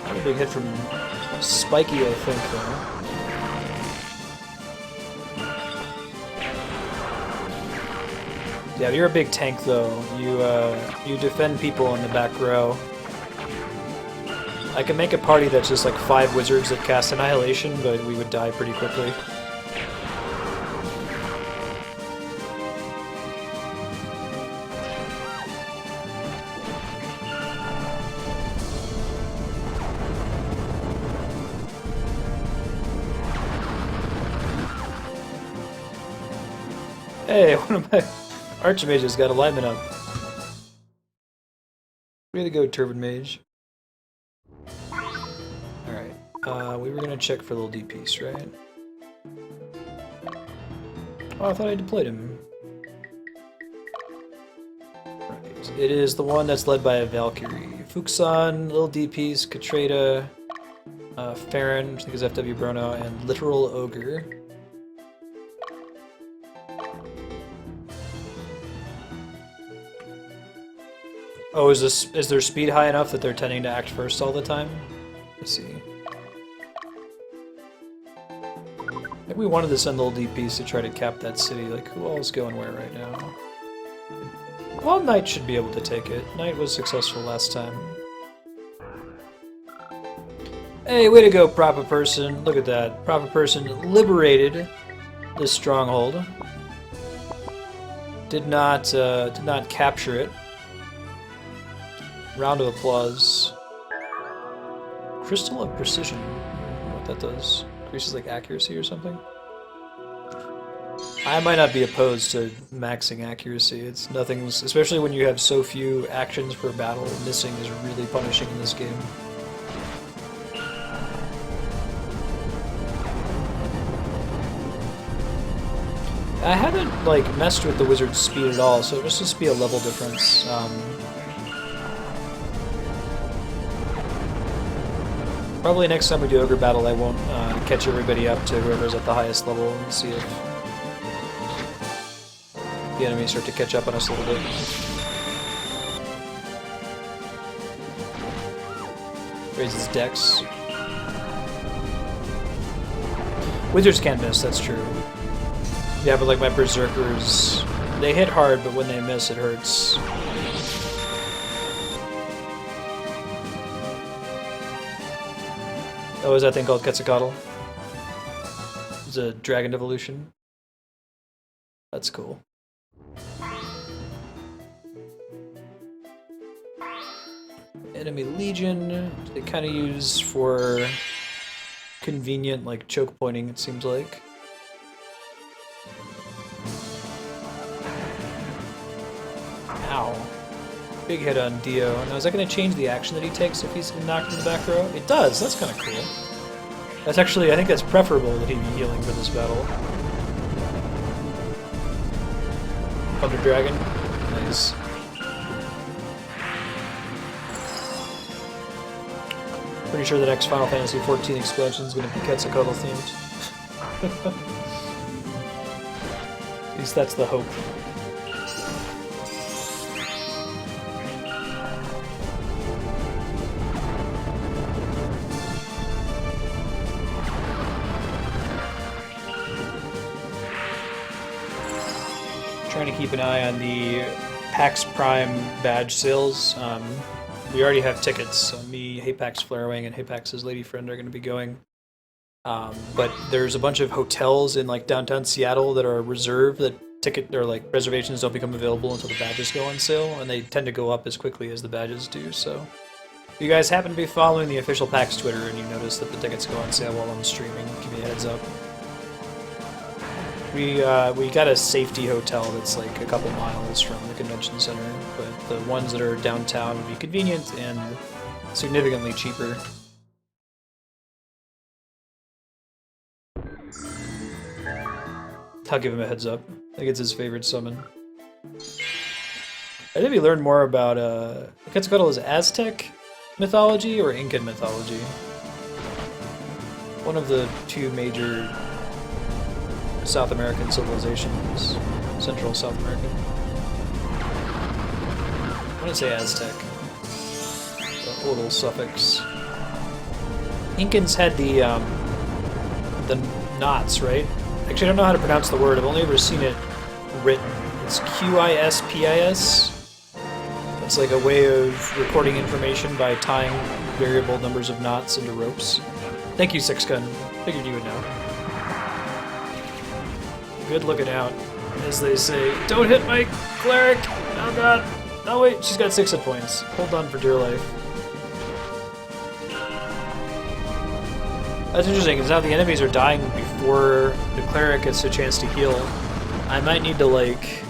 Not a big hit from Spiky, I think, though. Yeah, you're a big tank, though. You defend people in the back row. I can make a party that's just like 5 wizards that cast Annihilation, but we would die pretty quickly. Hey, one of my Archmages got alignment up. Way to go, Turban Mage. Alright, we were gonna check for a little D-piece, right? Oh, I thought I deployed him. Right, it is the one that's led by a Valkyrie. Fuxan, little D-piece, Katreda, Farron, which I think is FW Bruno, and Literal Ogre. Oh, is their speed high enough that they're tending to act first all the time? Let's see. Maybe we wanted to send little DPs to try to cap that city. Like, who all is going where right now? Well, Knight should be able to take it. Knight was successful last time. Hey, way to go, Proper Person. Look at that. Proper Person liberated this stronghold. Did not capture it. Round of applause. Crystal of Precision. I don't know what that does. Increases like accuracy or something? I might not be opposed to maxing accuracy. It's nothing, especially when you have so few actions per battle. Missing is really punishing in this game. I haven't like messed with the wizard's speed at all, so it must just be a level difference. Probably next time we do Ogre Battle, I won't catch everybody up to whoever's at the highest level and see if the enemies start to catch up on us a little bit. Raises dex. Wizards can't miss, that's true. Yeah, but like my Berserkers, they hit hard, but when they miss, it hurts. Oh, is that thing called Quetzalcoatl? It's a dragon evolution. That's cool. Enemy Legion, they kind of use for convenient, like, choke pointing, it seems like. Ow. Big hit on Dio. Now, is that going to change the action that he takes if he's knocked in the back row? It does! That's kind of cool. That's actually, I think that's preferable that he be healing for this battle. Thunder Dragon. Nice. Pretty sure the next Final Fantasy XIV expansion is going to be Quetzalcoatl themed. At least that's the hope. to keep an eye on the PAX Prime badge sales. We already have tickets. Me, Haypax Flarewing, and Haypax's lady friend are going to be going. But there's a bunch of hotels in like downtown Seattle that are reserved that ticket or like reservations don't become available until the badges go on sale, and they tend to go up as quickly as the badges do. So if you guys happen to be following the official PAX Twitter and you notice that the tickets go on sale while I'm streaming, give me a heads up. We got a safety hotel that's like a couple miles from the convention center, but the ones that are downtown would be convenient and significantly cheaper. I'll give him a heads up. I think it's his favorite summon. I think we learned more about Quetzalcoatl is Aztec mythology or Incan mythology. One of the two major South American civilizations, Central South American. I want to say Aztec. A little suffix. Incans had the knots, right? Actually, I don't know how to pronounce the word. I've only ever seen it written. It's Qispis. It's like a way of recording information by tying variable numbers of knots into ropes. Thank you, Sixgun. Figured you would know. Good looking out, as they say. Don't hit my cleric! Oh god! Oh wait, she's got 6 hit points. Hold on for dear life. That's interesting, because now the enemies are dying before the cleric gets a chance to heal. I might need to, like,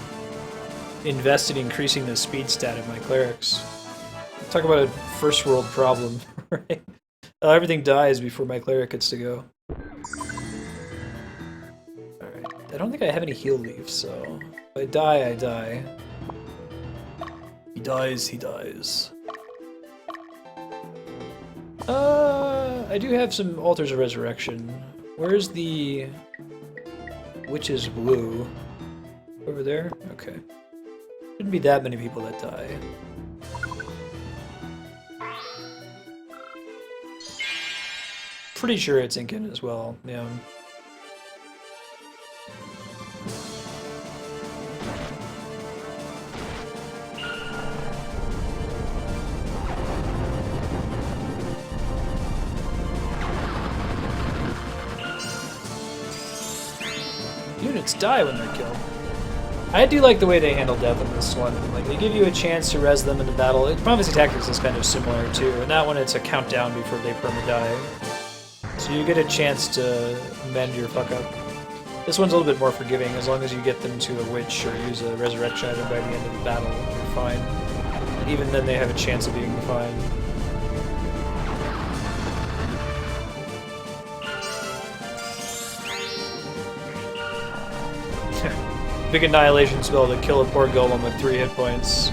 invest in increasing the speed stat of my clerics. Talk about a first world problem, right? Everything dies before my cleric gets to go. Alright, I don't think I have any heal leaves, so if I die, I die. He dies, he dies. I do have some Altars of Resurrection. Where's the Witch's Blue? Over there? Okay. Shouldn't be that many people that die. Pretty sure it's Incan as well, yeah. Units die when they're killed. I do like the way they handle death in this one. Like, they give you a chance to res them in the battle. Prophecy Tactics is kind of similar, too. In that one, it's a countdown before they perma-die. So you get a chance to mend your fuck-up. This one's a little bit more forgiving. As long as you get them to a witch or use a resurrection item by the end of the battle, you're fine. And even then, they have a chance of being fine. Big annihilation spell to kill a poor golem with 3 hit points.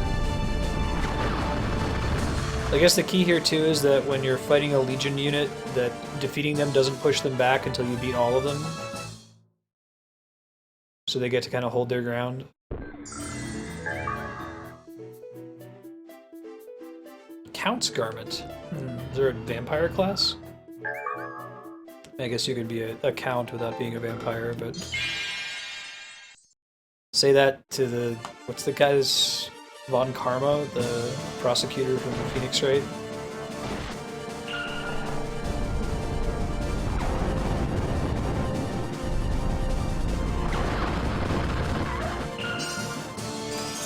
I guess the key here too is that when you're fighting a Legion unit, that defeating them doesn't push them back until you beat all of them. So they get to kind of hold their ground. Count's Garment. Is there a vampire class? I guess you could be a count without being a vampire, but... Say that to the... What's the guy's... Von Karma, the prosecutor from Phoenix Wright?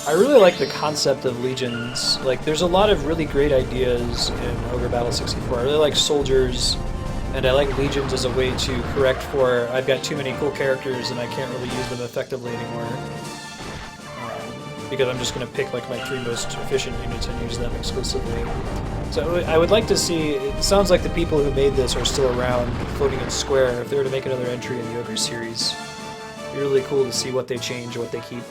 I really like the concept of legions. Like, there's a lot of really great ideas in Ogre Battle 64. I really like soldiers, and I like legions as a way to correct for I've got too many cool characters and I can't really use them effectively anymore. Because I'm just going to pick like my 3 most efficient units and use them exclusively. So I would like to see, it sounds like the people who made this are still around, floating in Square. If they were to make another entry in the Ogre series, it'd be really cool to see what they change, what they keep.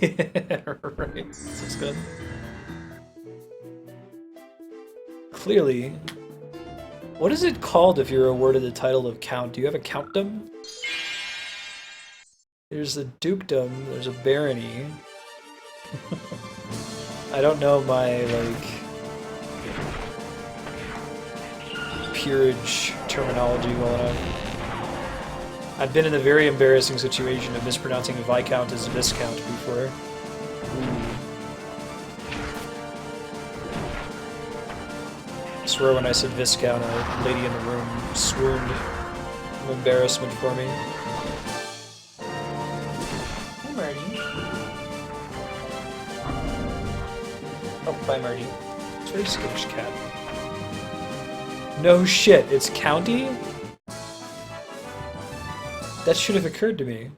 Yeah, right. This is good. Clearly. What is it called if you're awarded the title of Count? Do you have a Countdom? There's a dukedom, there's a barony. I don't know my, like, peerage terminology well enough. I've been in a very embarrassing situation of mispronouncing Viscount as Viscount before. Ooh. I swear when I said Viscount, a lady in the room swooned from embarrassment for me. Hi, Marty. Oh, bye, Marty. It's a very skittish cat. No shit, it's county? That should have occurred to me.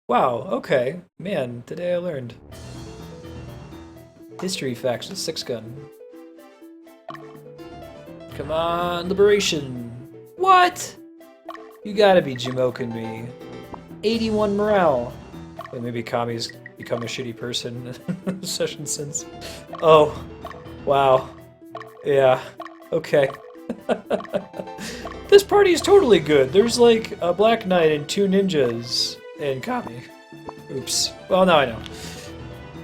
Wow, okay. Man, today I learned. History facts with 6-gun. Come on, liberation! What? You gotta be jamoking me. 81 morale. Wait, maybe Kami's become a shitty person in the session since. Oh, wow. Yeah, okay. This party is totally good. There's like a Black Knight and 2 ninjas and Kami. Oops. Well, now I know.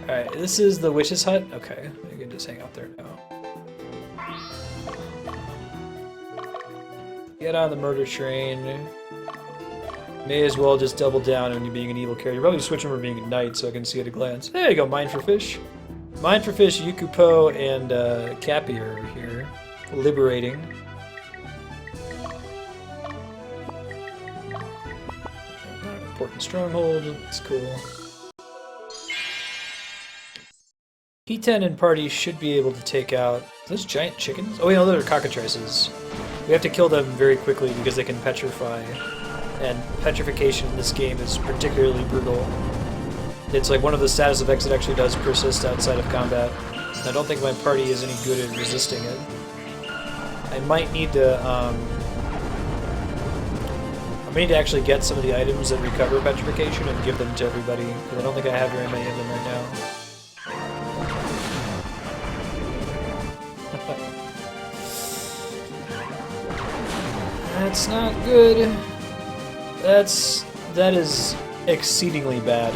Alright, this is the witch's hut? Okay, I can just hang out there now. Get on the murder train. May as well just double down on you being an evil character. You're probably switching from being a knight so I can see at a glance. There you go, Mine for Fish. Mine for Fish, Yukupo, and Cappy are over here. Liberating. Important stronghold, it's cool. P10 and party should be able to take out those giant chickens. Oh, wait, no, they're cockatrices. We have to kill them very quickly because they can petrify. And petrification in this game is particularly brutal. It's like one of the status effects that actually does persist outside of combat. I don't think my party is any good at resisting it. I might need to, I need to actually get some of the items that recover petrification and give them to everybody, because I don't think I have very many of them right now. That's not good. That is exceedingly bad.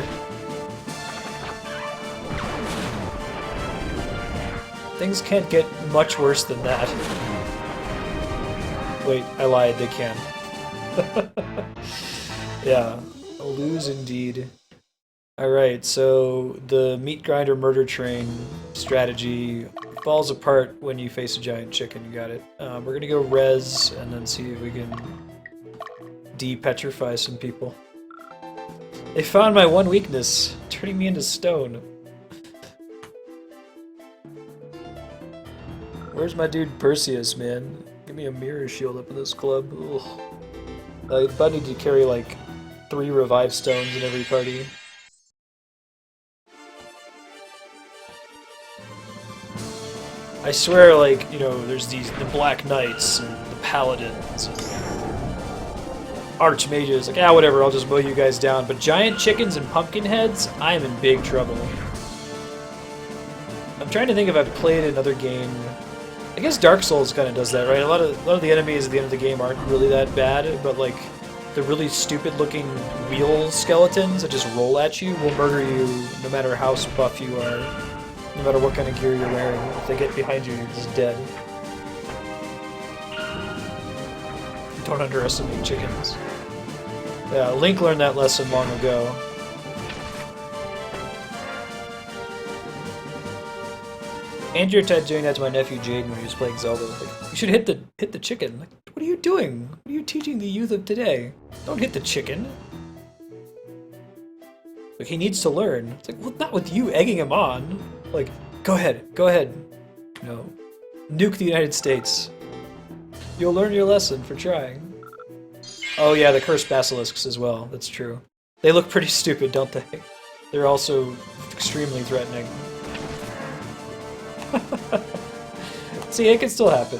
Things can't get much worse than that. Wait, I lied, they can. Yeah, a lose indeed. Alright, so the meat grinder murder train strategy falls apart when you face a giant chicken, you got it. We're gonna go res and then see if we can de-petrify some people. They found my one weakness, turning me into stone. Where's my dude Perseus, man? Give me a mirror shield up in this club. Ugh. I about need to carry like 3 revive stones in every party. I swear, like, you know, there's the Black Knights and the Paladins and Archmages. Like, ah, whatever, I'll just mow you guys down. But giant chickens and pumpkin heads, I'm in big trouble. I'm trying to think if I've played another game. I guess Dark Souls kind of does that, right? A lot of the enemies at the end of the game aren't really that bad, but like the really stupid-looking wheel skeletons that just roll at you will murder you no matter how buff you are, no matter what kind of gear you're wearing. If they get behind you, you're just dead. Don't underestimate chickens. Yeah, Link learned that lesson long ago. Andrew tried doing that to my nephew Jaden when he was playing Zelda. Like, you should hit the chicken. Like, what are you doing? What are you teaching the youth of today? Don't hit the chicken. Like, he needs to learn. It's like, well, not with you egging him on. Like, go ahead. You know, nuke the United States. You'll learn your lesson for trying. Oh yeah, the cursed basilisks as well. That's true. They look pretty stupid, don't they? They're also extremely threatening. See, it can still happen.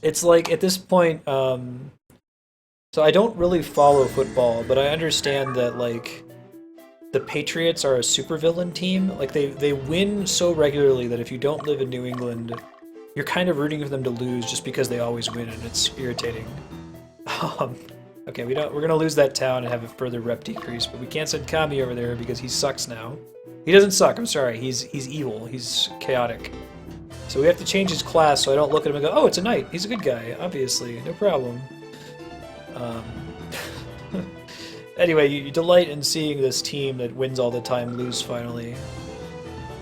It's like, at this point, so I don't really follow football, but I understand that, like, the Patriots are a supervillain team. Like, they win so regularly that if you don't live in New England, you're kind of rooting for them to lose just because they always win, and it's irritating. Okay, we're gonna lose that town and have a further rep decrease, but we can't send Kami over there because he sucks now. He doesn't suck, I'm sorry, he's evil, he's chaotic. So we have to change his class so I don't look at him and go, oh, it's a knight, he's a good guy, obviously, no problem. Um, anyway, you delight in seeing this team that wins all the time lose finally.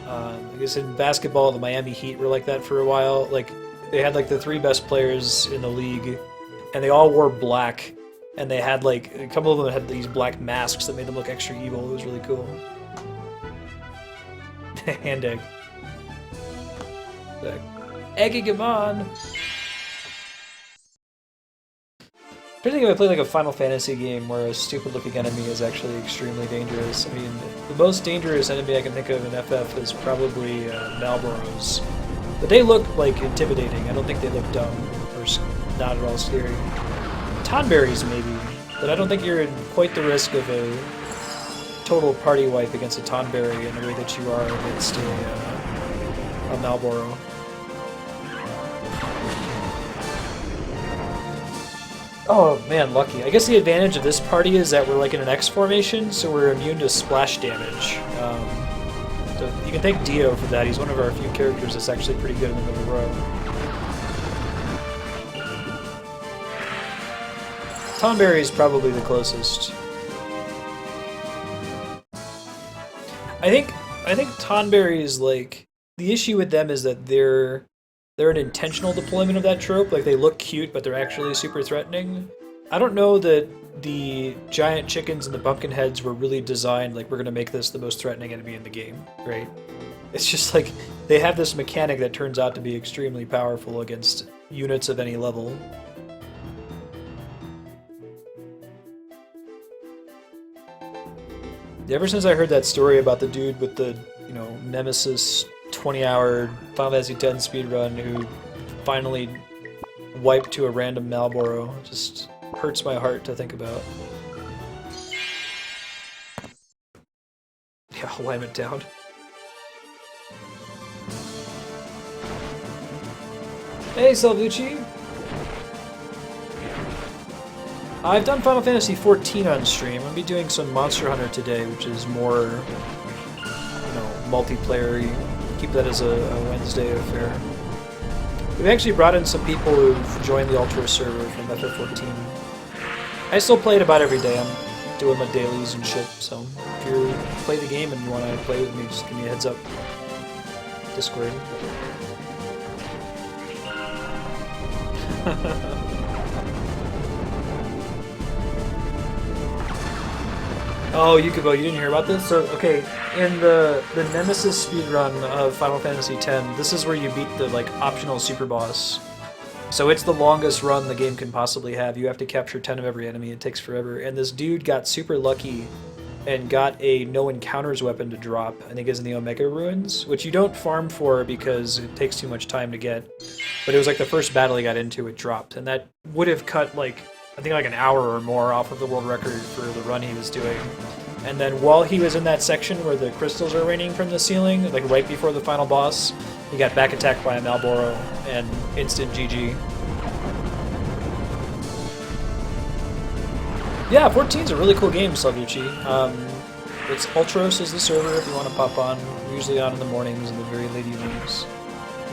I guess in basketball, the Miami Heat were like that for a while. Like, they had like the 3 best players in the league, and they all wore black. And they had like a couple of them had these black masks that made them look extra evil. It was really cool. Hand egg. Egging him on. I'm trying to think if I played like a Final Fantasy game where a stupid-looking enemy is actually extremely dangerous. I mean, the most dangerous enemy I can think of in FF is probably Malboros. But they look like intimidating. I don't think they look dumb or not at all scary. Tonberries maybe, but I don't think you're in quite the risk of a total party wipe against a Tonberry in the way that you are against a Malboro. Oh man, lucky. I guess the advantage of this party is that we're like in an X formation, so we're immune to splash damage. So you can thank Dio for that. He's one of our few characters that's actually pretty good in the middle row. Tonberry is probably the closest. I think Tonberry is like, the issue with them is that they're an intentional deployment of that trope. Like, they look cute, but they're actually super threatening. I don't know that the giant chickens and the pumpkin heads were really designed like, we're gonna make this the most threatening enemy in the game, right? It's just like, they have this mechanic that turns out to be extremely powerful against units of any level. Ever since I heard that story about the dude with the, you know, Nemesis 20-hour Final Fantasy X speedrun who finally wiped to a random Malboro, it just hurts my heart to think about. Yeah, I'll lime it down. Hey, Salvucci! I've done Final Fantasy XIV on stream. I'm going to be doing some Monster Hunter today, which is more, you know, multiplayer-y. Keep that as a Wednesday affair. We've actually brought in some people who've joined the Ultra server from FF14. I still play it about every day. I'm doing my dailies and shit, so if you play the game and you want to play with me, just give me a heads up. Discord. Oh, Yukubo, you didn't hear about this? So, okay, in the Nemesis speedrun of Final Fantasy X, this is where you beat the, like, optional super boss. So it's the longest run the game can possibly have. You have to capture 10 of every enemy. It takes forever. And this dude got super lucky and got a no encounters weapon to drop. I think it's in the Omega Ruins, which you don't farm for because it takes too much time to get. But it was like the first battle he got into, it dropped. And that would have cut, like, I think like an hour or more off of the world record for the run he was doing. And then while he was in that section where the crystals are raining from the ceiling, like right before the final boss, he got back attacked by a Malboro and instant GG. Yeah, 14's a really cool game, Salvucci. It's Ultros is the server if you want to pop on. I'm usually on in the mornings and the very late evenings.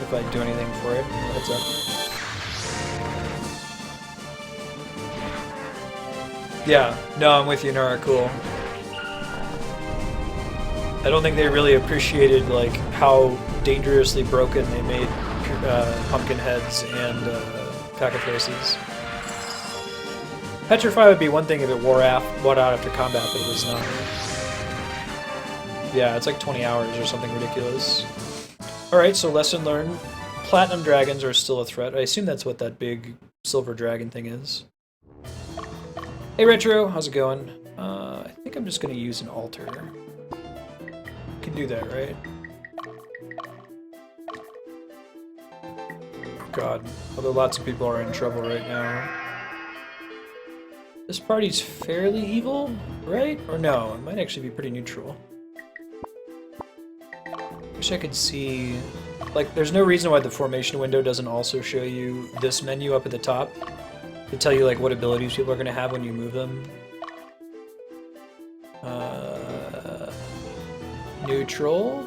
If I do anything for it, heads up. Yeah, no, I'm with you, Nara, cool. I don't think they really appreciated like how dangerously broken they made pumpkin heads and Pacathraces. Petrify would be one thing if it wore out after combat, but it was not. Yeah, it's like 20 hours or something ridiculous. Alright, so lesson learned. Platinum dragons are still a threat. I assume that's what that big silver dragon thing is. Hey Retro, how's it going? I think I'm just gonna use an altar. Can do that, right? Oh god, although lots of people are in trouble right now. This party's fairly evil, right? Or no, it might actually be pretty neutral. Wish I could see... Like, there's no reason why the formation window doesn't also show you this menu up at the top to tell you, like, what abilities people are going to have when you move them. Neutral.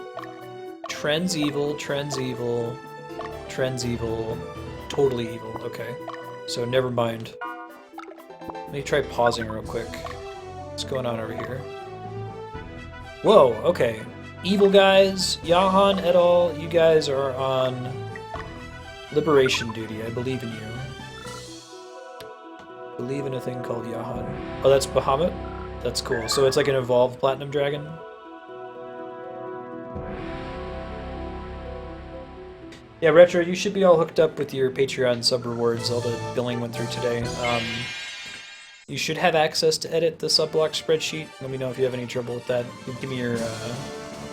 Trends evil, trends evil, trends evil, totally evil. Okay. So, never mind. Let me try pausing real quick. What's going on over here? Whoa, okay. Evil guys, Yahan et al., you guys are on liberation duty. I believe in you. Believe in a thing called Yahan. Oh, that's Bahamut? That's cool. So it's like an evolved platinum dragon? Yeah, Retro, you should be all hooked up with your Patreon sub rewards. All the billing went through today. You should have access to edit the sub block spreadsheet. Let me know if you have any trouble with that. You can give me your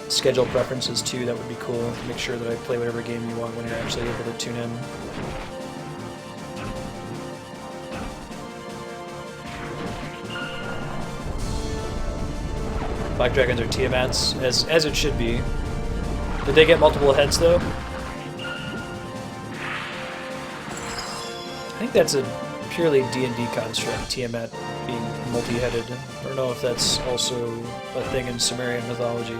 schedule preferences too. That would be cool. Make sure that I play whatever game you want when you're actually able to tune in. Black dragons are Tiamats, as it should be. Did they get multiple heads though? I think that's a purely D&D construct, Tiamat being multi-headed. I don't know if that's also a thing in Sumerian mythology.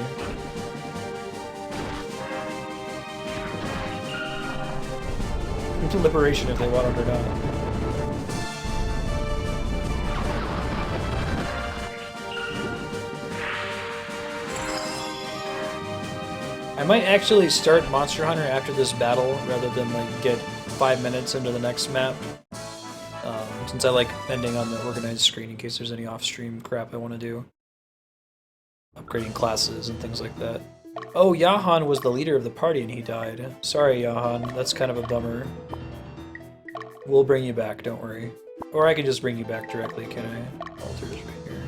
Into liberation if they want it or not. I might actually start Monster Hunter after this battle rather than like get 5 minutes into the next map. Since I like ending on the organized screen in case there's any off-stream crap I want to do. Upgrading classes and things like that. Oh, Yahan was the leader of the party and he died. Sorry, Yahan. That's kind of a bummer. We'll bring you back, don't worry. Or I can just bring you back directly, can I? Altar's right here.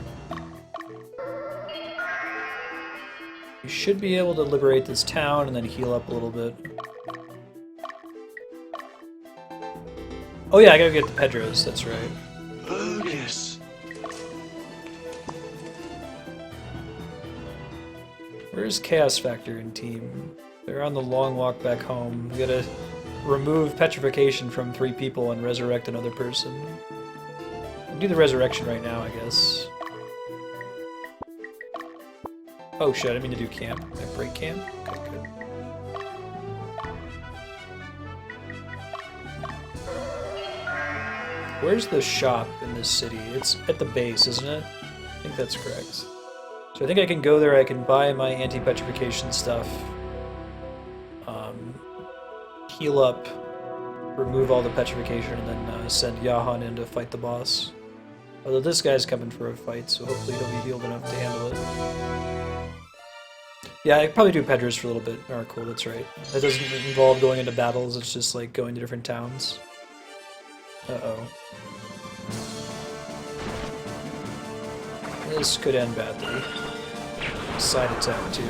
You should be able to liberate this town and then heal up a little bit. Oh yeah, I gotta get the Pedros, that's right. Oh, yes. Where's Chaos Factor and team? They're on the long walk back home. We gotta remove petrification from 3 people and resurrect another person. I'll do the resurrection right now, I guess. Oh shit, I didn't mean to do camp. Did I break camp? Okay, good. Where's the shop in this city? It's at the base, isn't it? I think that's correct. So I think I can go there, I can buy my anti-petrification stuff. Heal up, remove all the petrification, and then send Yahan in to fight the boss. Although this guy's coming for a fight, so hopefully he'll be healed enough to handle it. Yeah, I could probably do Pedros for a little bit. Oh, cool, that's right. That doesn't involve going into battles, it's just like going to different towns. Uh-oh. This could end badly. Side attack, too.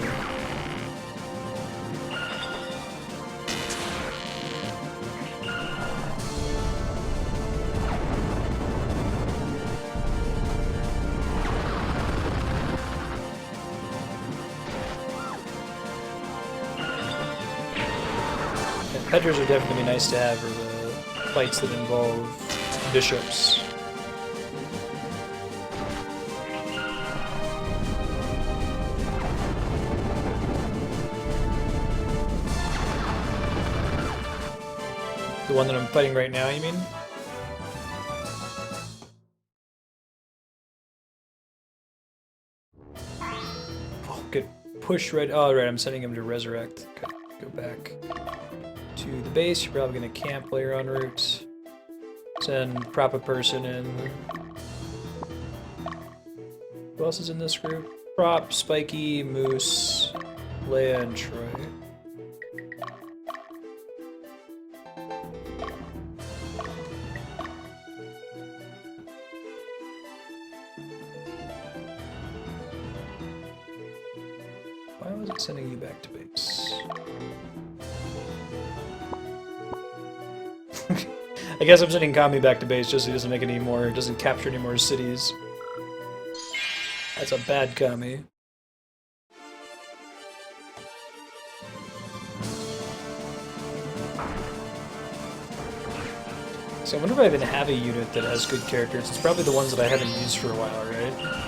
Pedros are definitely nice to have for the fights that involve bishops. The one that I'm fighting right now, you mean? Oh, good push right. Oh, right, I'm sending him to resurrect. Okay, go back to the base. You're probably gonna camp while you're en route. Send prop a person in. Who else is in this group? Prop, Spiky, Moose, Leia, and Troy. Why was it sending you back to base? I guess I'm sending Kami back to base just so he doesn't make any more, doesn't capture any more cities. That's a bad Kami. So I wonder if I even have a unit that has good characters. It's probably the ones that I haven't used for a while, right?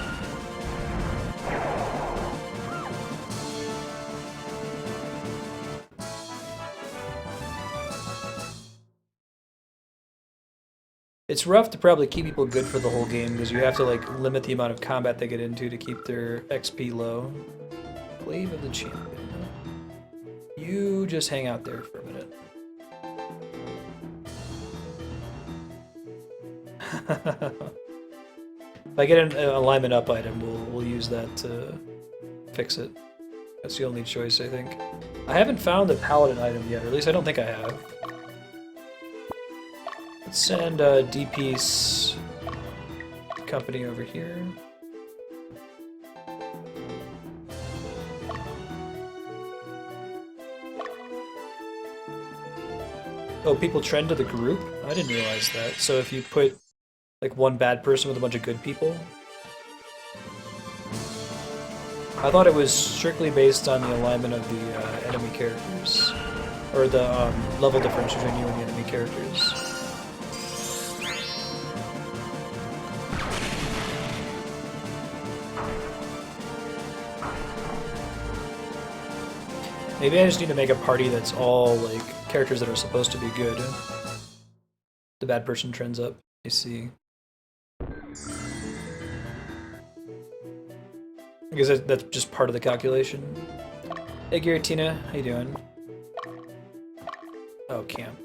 It's rough to probably keep people good for the whole game because you have to like limit the amount of combat they get into to keep their XP low. Glaive of the Champion. You just hang out there for a minute. If I get an alignment up item, we'll use that to fix it. That's the only choice, I think. I haven't found the paladin item yet, or at least I don't think I have. Let's send D-Piece company over here. Oh, people trend to the group? I didn't realize that. So if you put like one bad person with a bunch of good people? I thought it was strictly based on the alignment of the enemy characters. Or the level difference between you and the enemy characters. Maybe I just need to make a party that's all like characters that are supposed to be good. The bad person trends up. I see. I guess that's just part of the calculation. Hey Giratina, how you doing? Oh, camp.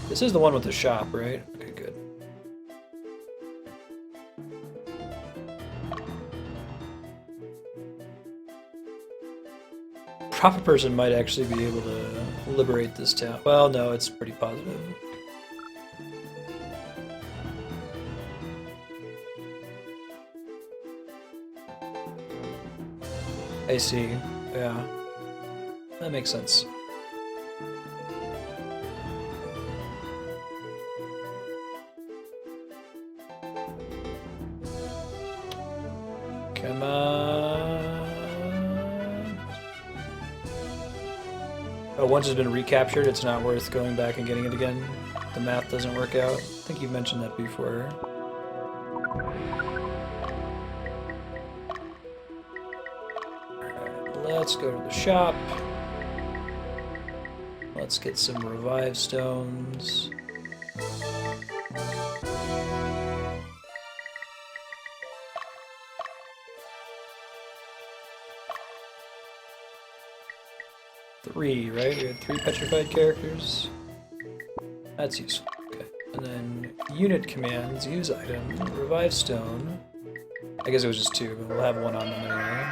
This is the one with the shop, right? Okay, good. Proper person might actually be able to liberate this town. Well, no, it's pretty positive. I see. Yeah. That makes sense. Come on. Oh, once it's been recaptured, it's not worth going back and getting it again. The math doesn't work out. I think you've mentioned that before. Let's go to the shop. Let's get some revive stones. Three, right? We had 3 petrified characters. That's useful. Okay. And then unit commands, use item, revive stone. I guess it was just 2, but we'll have 1 on them anyway.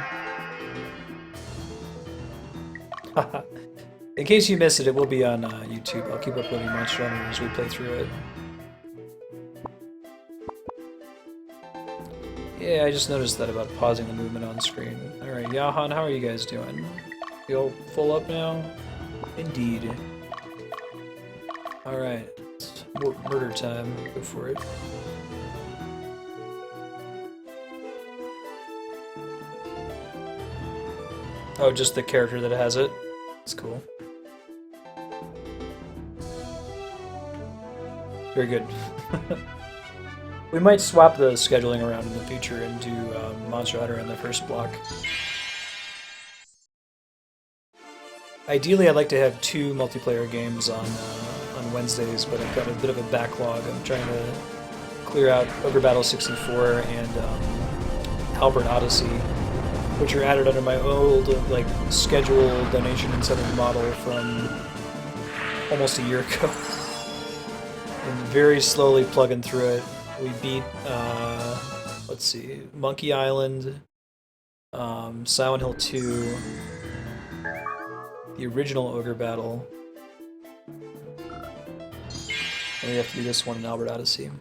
In case you missed it, it will be on YouTube. I'll keep uploading Monster Hunter as we play through it. Yeah, I just noticed that about pausing the movement on screen. Alright, Yahan, how are you guys doing? You all full up now? Indeed. Alright, it's murder time. Go for it. Oh, just the character that has it? That's cool. Very good. We might swap the scheduling around in the future and do Monster Hunter in the first block. Ideally, I'd like to have 2 multiplayer games on Wednesdays, but I've got a bit of a backlog. I'm trying to clear out Ogre Battle 64 and Albert Odyssey, which are added under my old like schedule donation incentive model from almost a year ago. And very slowly plugging through it. We beat, let's see, Monkey Island, Silent Hill 2, the original Ogre Battle, and we have to do this one in Albert Odyssey.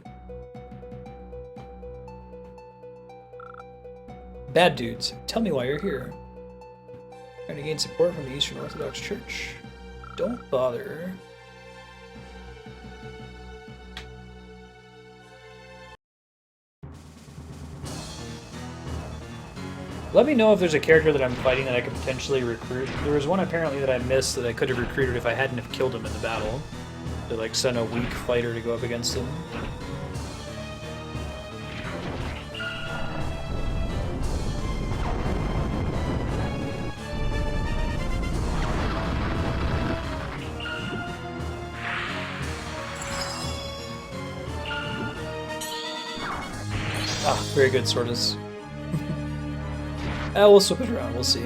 Bad dudes, tell me why you're here. Trying to gain support from the Eastern Orthodox Church. Don't bother. Let me know if there's a character that I'm fighting that I could potentially recruit. There was one apparently that I missed that I could have recruited if I hadn't have killed him in the battle. To like send a weak fighter to go up against him. Very good, Sortus. We'll swap it around, we'll see.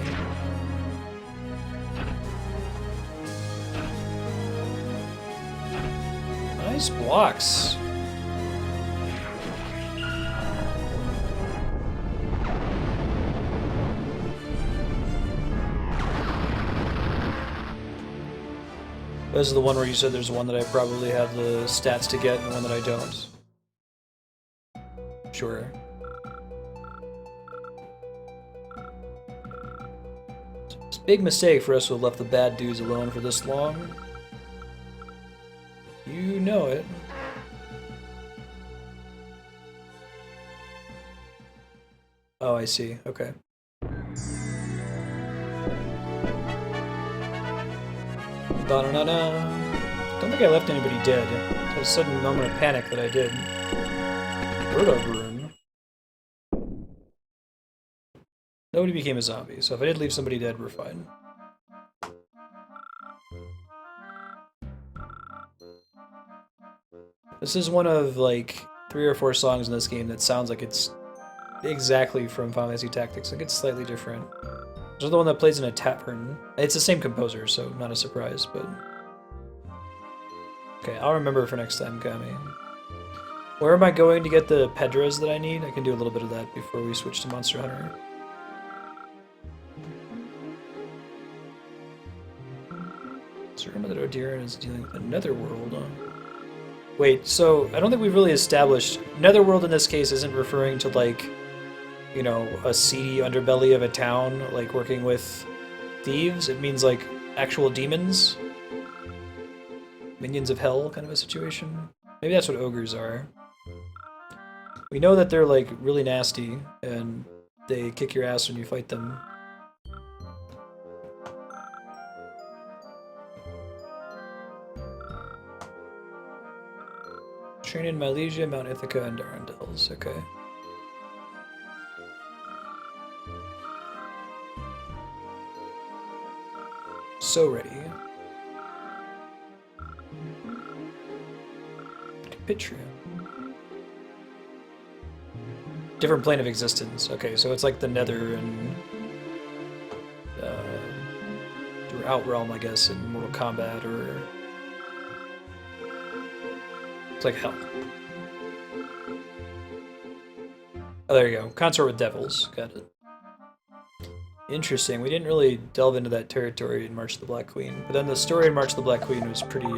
Nice blocks. This is the one where you said there's one that I probably have the stats to get and one that I don't. Sure. It's a big mistake for us to have left the bad dudes alone for this long. You know it. Oh, I see. Okay. Ba-da-da-da. Don't think I left anybody dead. It was a sudden moment of panic that I did. Bird of Rune. Nobody became a zombie, so if I did leave somebody dead, we're fine. This is one of, like, 3 or 4 songs in this game that sounds like it's exactly from Final Fantasy Tactics. Like, it's slightly different. There's the one that plays in a tavern. It's the same composer, so not a surprise, but... Okay, I'll remember for next time, Kami. Where am I going to get the Pedras that I need? I can do a little bit of that before we switch to Monster Hunter. So remember that Odiran is dealing with another world. Wait, so I don't think we've really established... Netherworld in this case isn't referring to, like, you know, a seedy underbelly of a town, like working with thieves. It means, like, actual demons. Minions of hell kind of a situation. Maybe that's what ogres are. We know that they're, like, really nasty, and they kick your ass when you fight them. Train in Milesia, Mount Ithaca, and Darandels. Okay. So ready. Picture. Different plane of existence. Okay, so it's like the Nether and Outrealm, I guess, in Mortal Kombat, or it's like hell. Oh, there you go. Consort with devils. Got it. Interesting. We didn't really delve into that territory in March of the Black Queen, but then the story in March of the Black Queen was pretty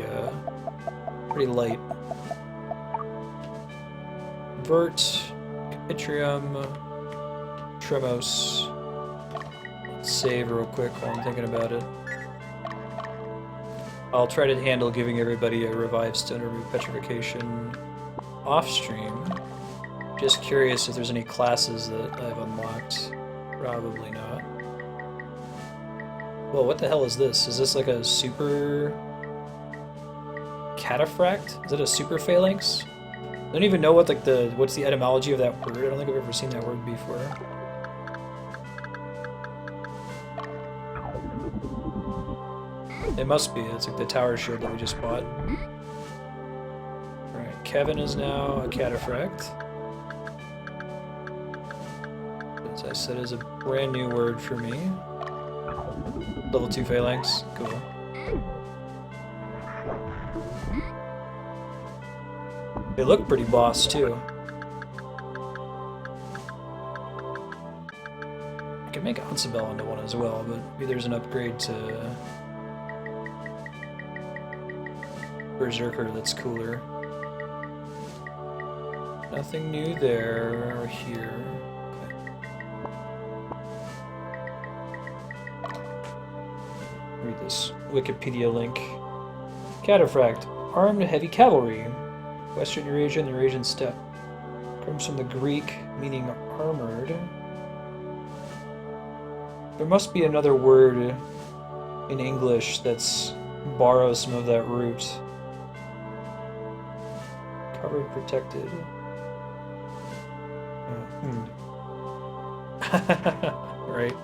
light. Vert, Capitrium, Tremos. Let's save real quick while I'm thinking about it. I'll try to handle giving everybody a revive stun or remove petrification off stream. Just curious if there's any classes that I've unlocked. Probably not. Whoa, what the hell is this? Is this like a super cataphract? Is it a super phalanx? I don't even know what like what's the etymology of that word. I don't think I've ever seen that word before. It must be. It's like the tower shield that we just bought. Alright, Kevin is now a cataphract. As I said, is a brand new word for me. Level 2 phalanx. Cool. They look pretty boss, too. I can make Ansabel into one as well, but maybe there's an upgrade to Berserker that's cooler. Nothing new there or here. Okay. Read this Wikipedia link. Cataphract. Armed heavy cavalry. Western Eurasia and the Eurasian steppe. Comes from the Greek, meaning armored. There must be another word in English that's borrows some of that root. Covered, protected. Right.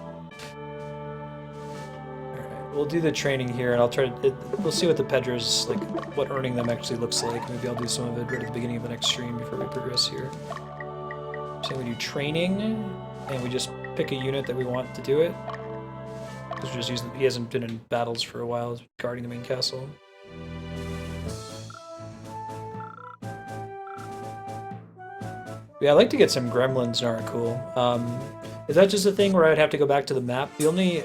Alright, we'll do the training here, and I'll try to... we'll see what the Pedras, like, what earning them actually looks like. Maybe I'll do some of it right at the beginning of the next stream before we progress here. So we do training, and we just pick a unit that we want to do it. Because just use he hasn't been in battles for a while, he's guarding the main castle. Yeah, I'd like to get some gremlins Narcool. Is that just a thing where I'd have to go back to the map? The only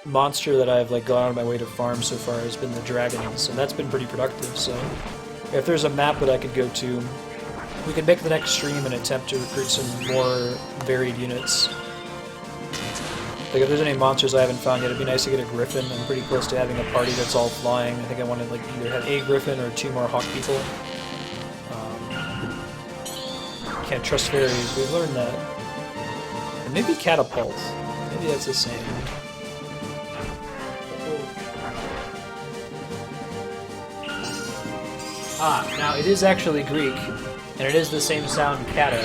monster that I've like gone out of my way to farm so far has been the dragons, and that's been pretty productive. So if there's a map that I could go to, we could make the next stream and attempt to recruit some more varied units. Like if there's any monsters I haven't found yet, it'd be nice to get a griffin. I'm pretty close to having a party that's all flying. I think I want to like either have a griffin or 2 more hawk people. Can't trust fairies, we've learned that. And maybe catapult. Maybe that's the same. Ah, now it is actually Greek, and it is the same sound kata,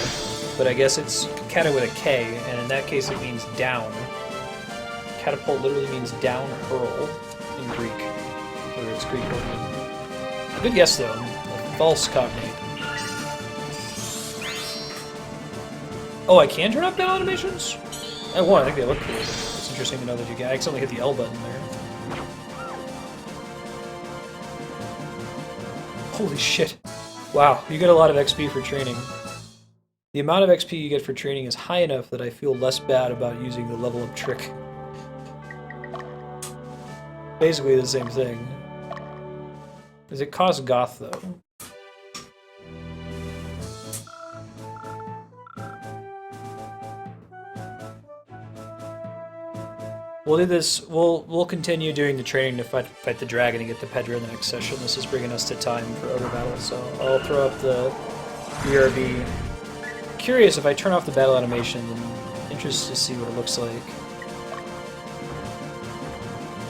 but I guess it's kata with a K, and in that case it means down. Catapult literally means down hurl in Greek, whether it's Greek or Latin. A good guess though, a false cognate. Oh, I can turn off battle animations? I think they look cool. It's interesting to know that you can. I accidentally hit the L button there. Holy shit. Wow, you get a lot of XP for training. The amount of XP you get for training is high enough that I feel less bad about using the level up trick. Basically the same thing. Does it cost Goth though? We'll do this. We'll continue doing the training to fight the dragon and get the Pedra in the next session. This is bringing us to time for Ogre battle, so I'll throw up the BRB. Curious if I turn off the battle animation. I'm interested to see what it looks like.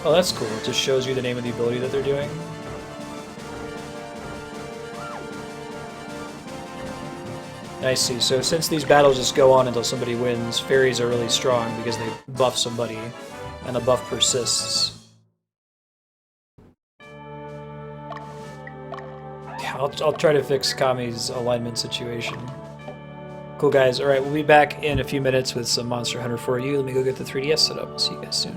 Oh, that's cool. It just shows you the name of the ability that they're doing. I see. So since these battles just go on until somebody wins, fairies are really strong because they buff somebody. And the buff persists. Yeah, I'll try to fix Kami's alignment situation. Cool guys, alright, we'll be back in a few minutes with some Monster Hunter for you. Let me go get the 3DS set up. See you guys soon.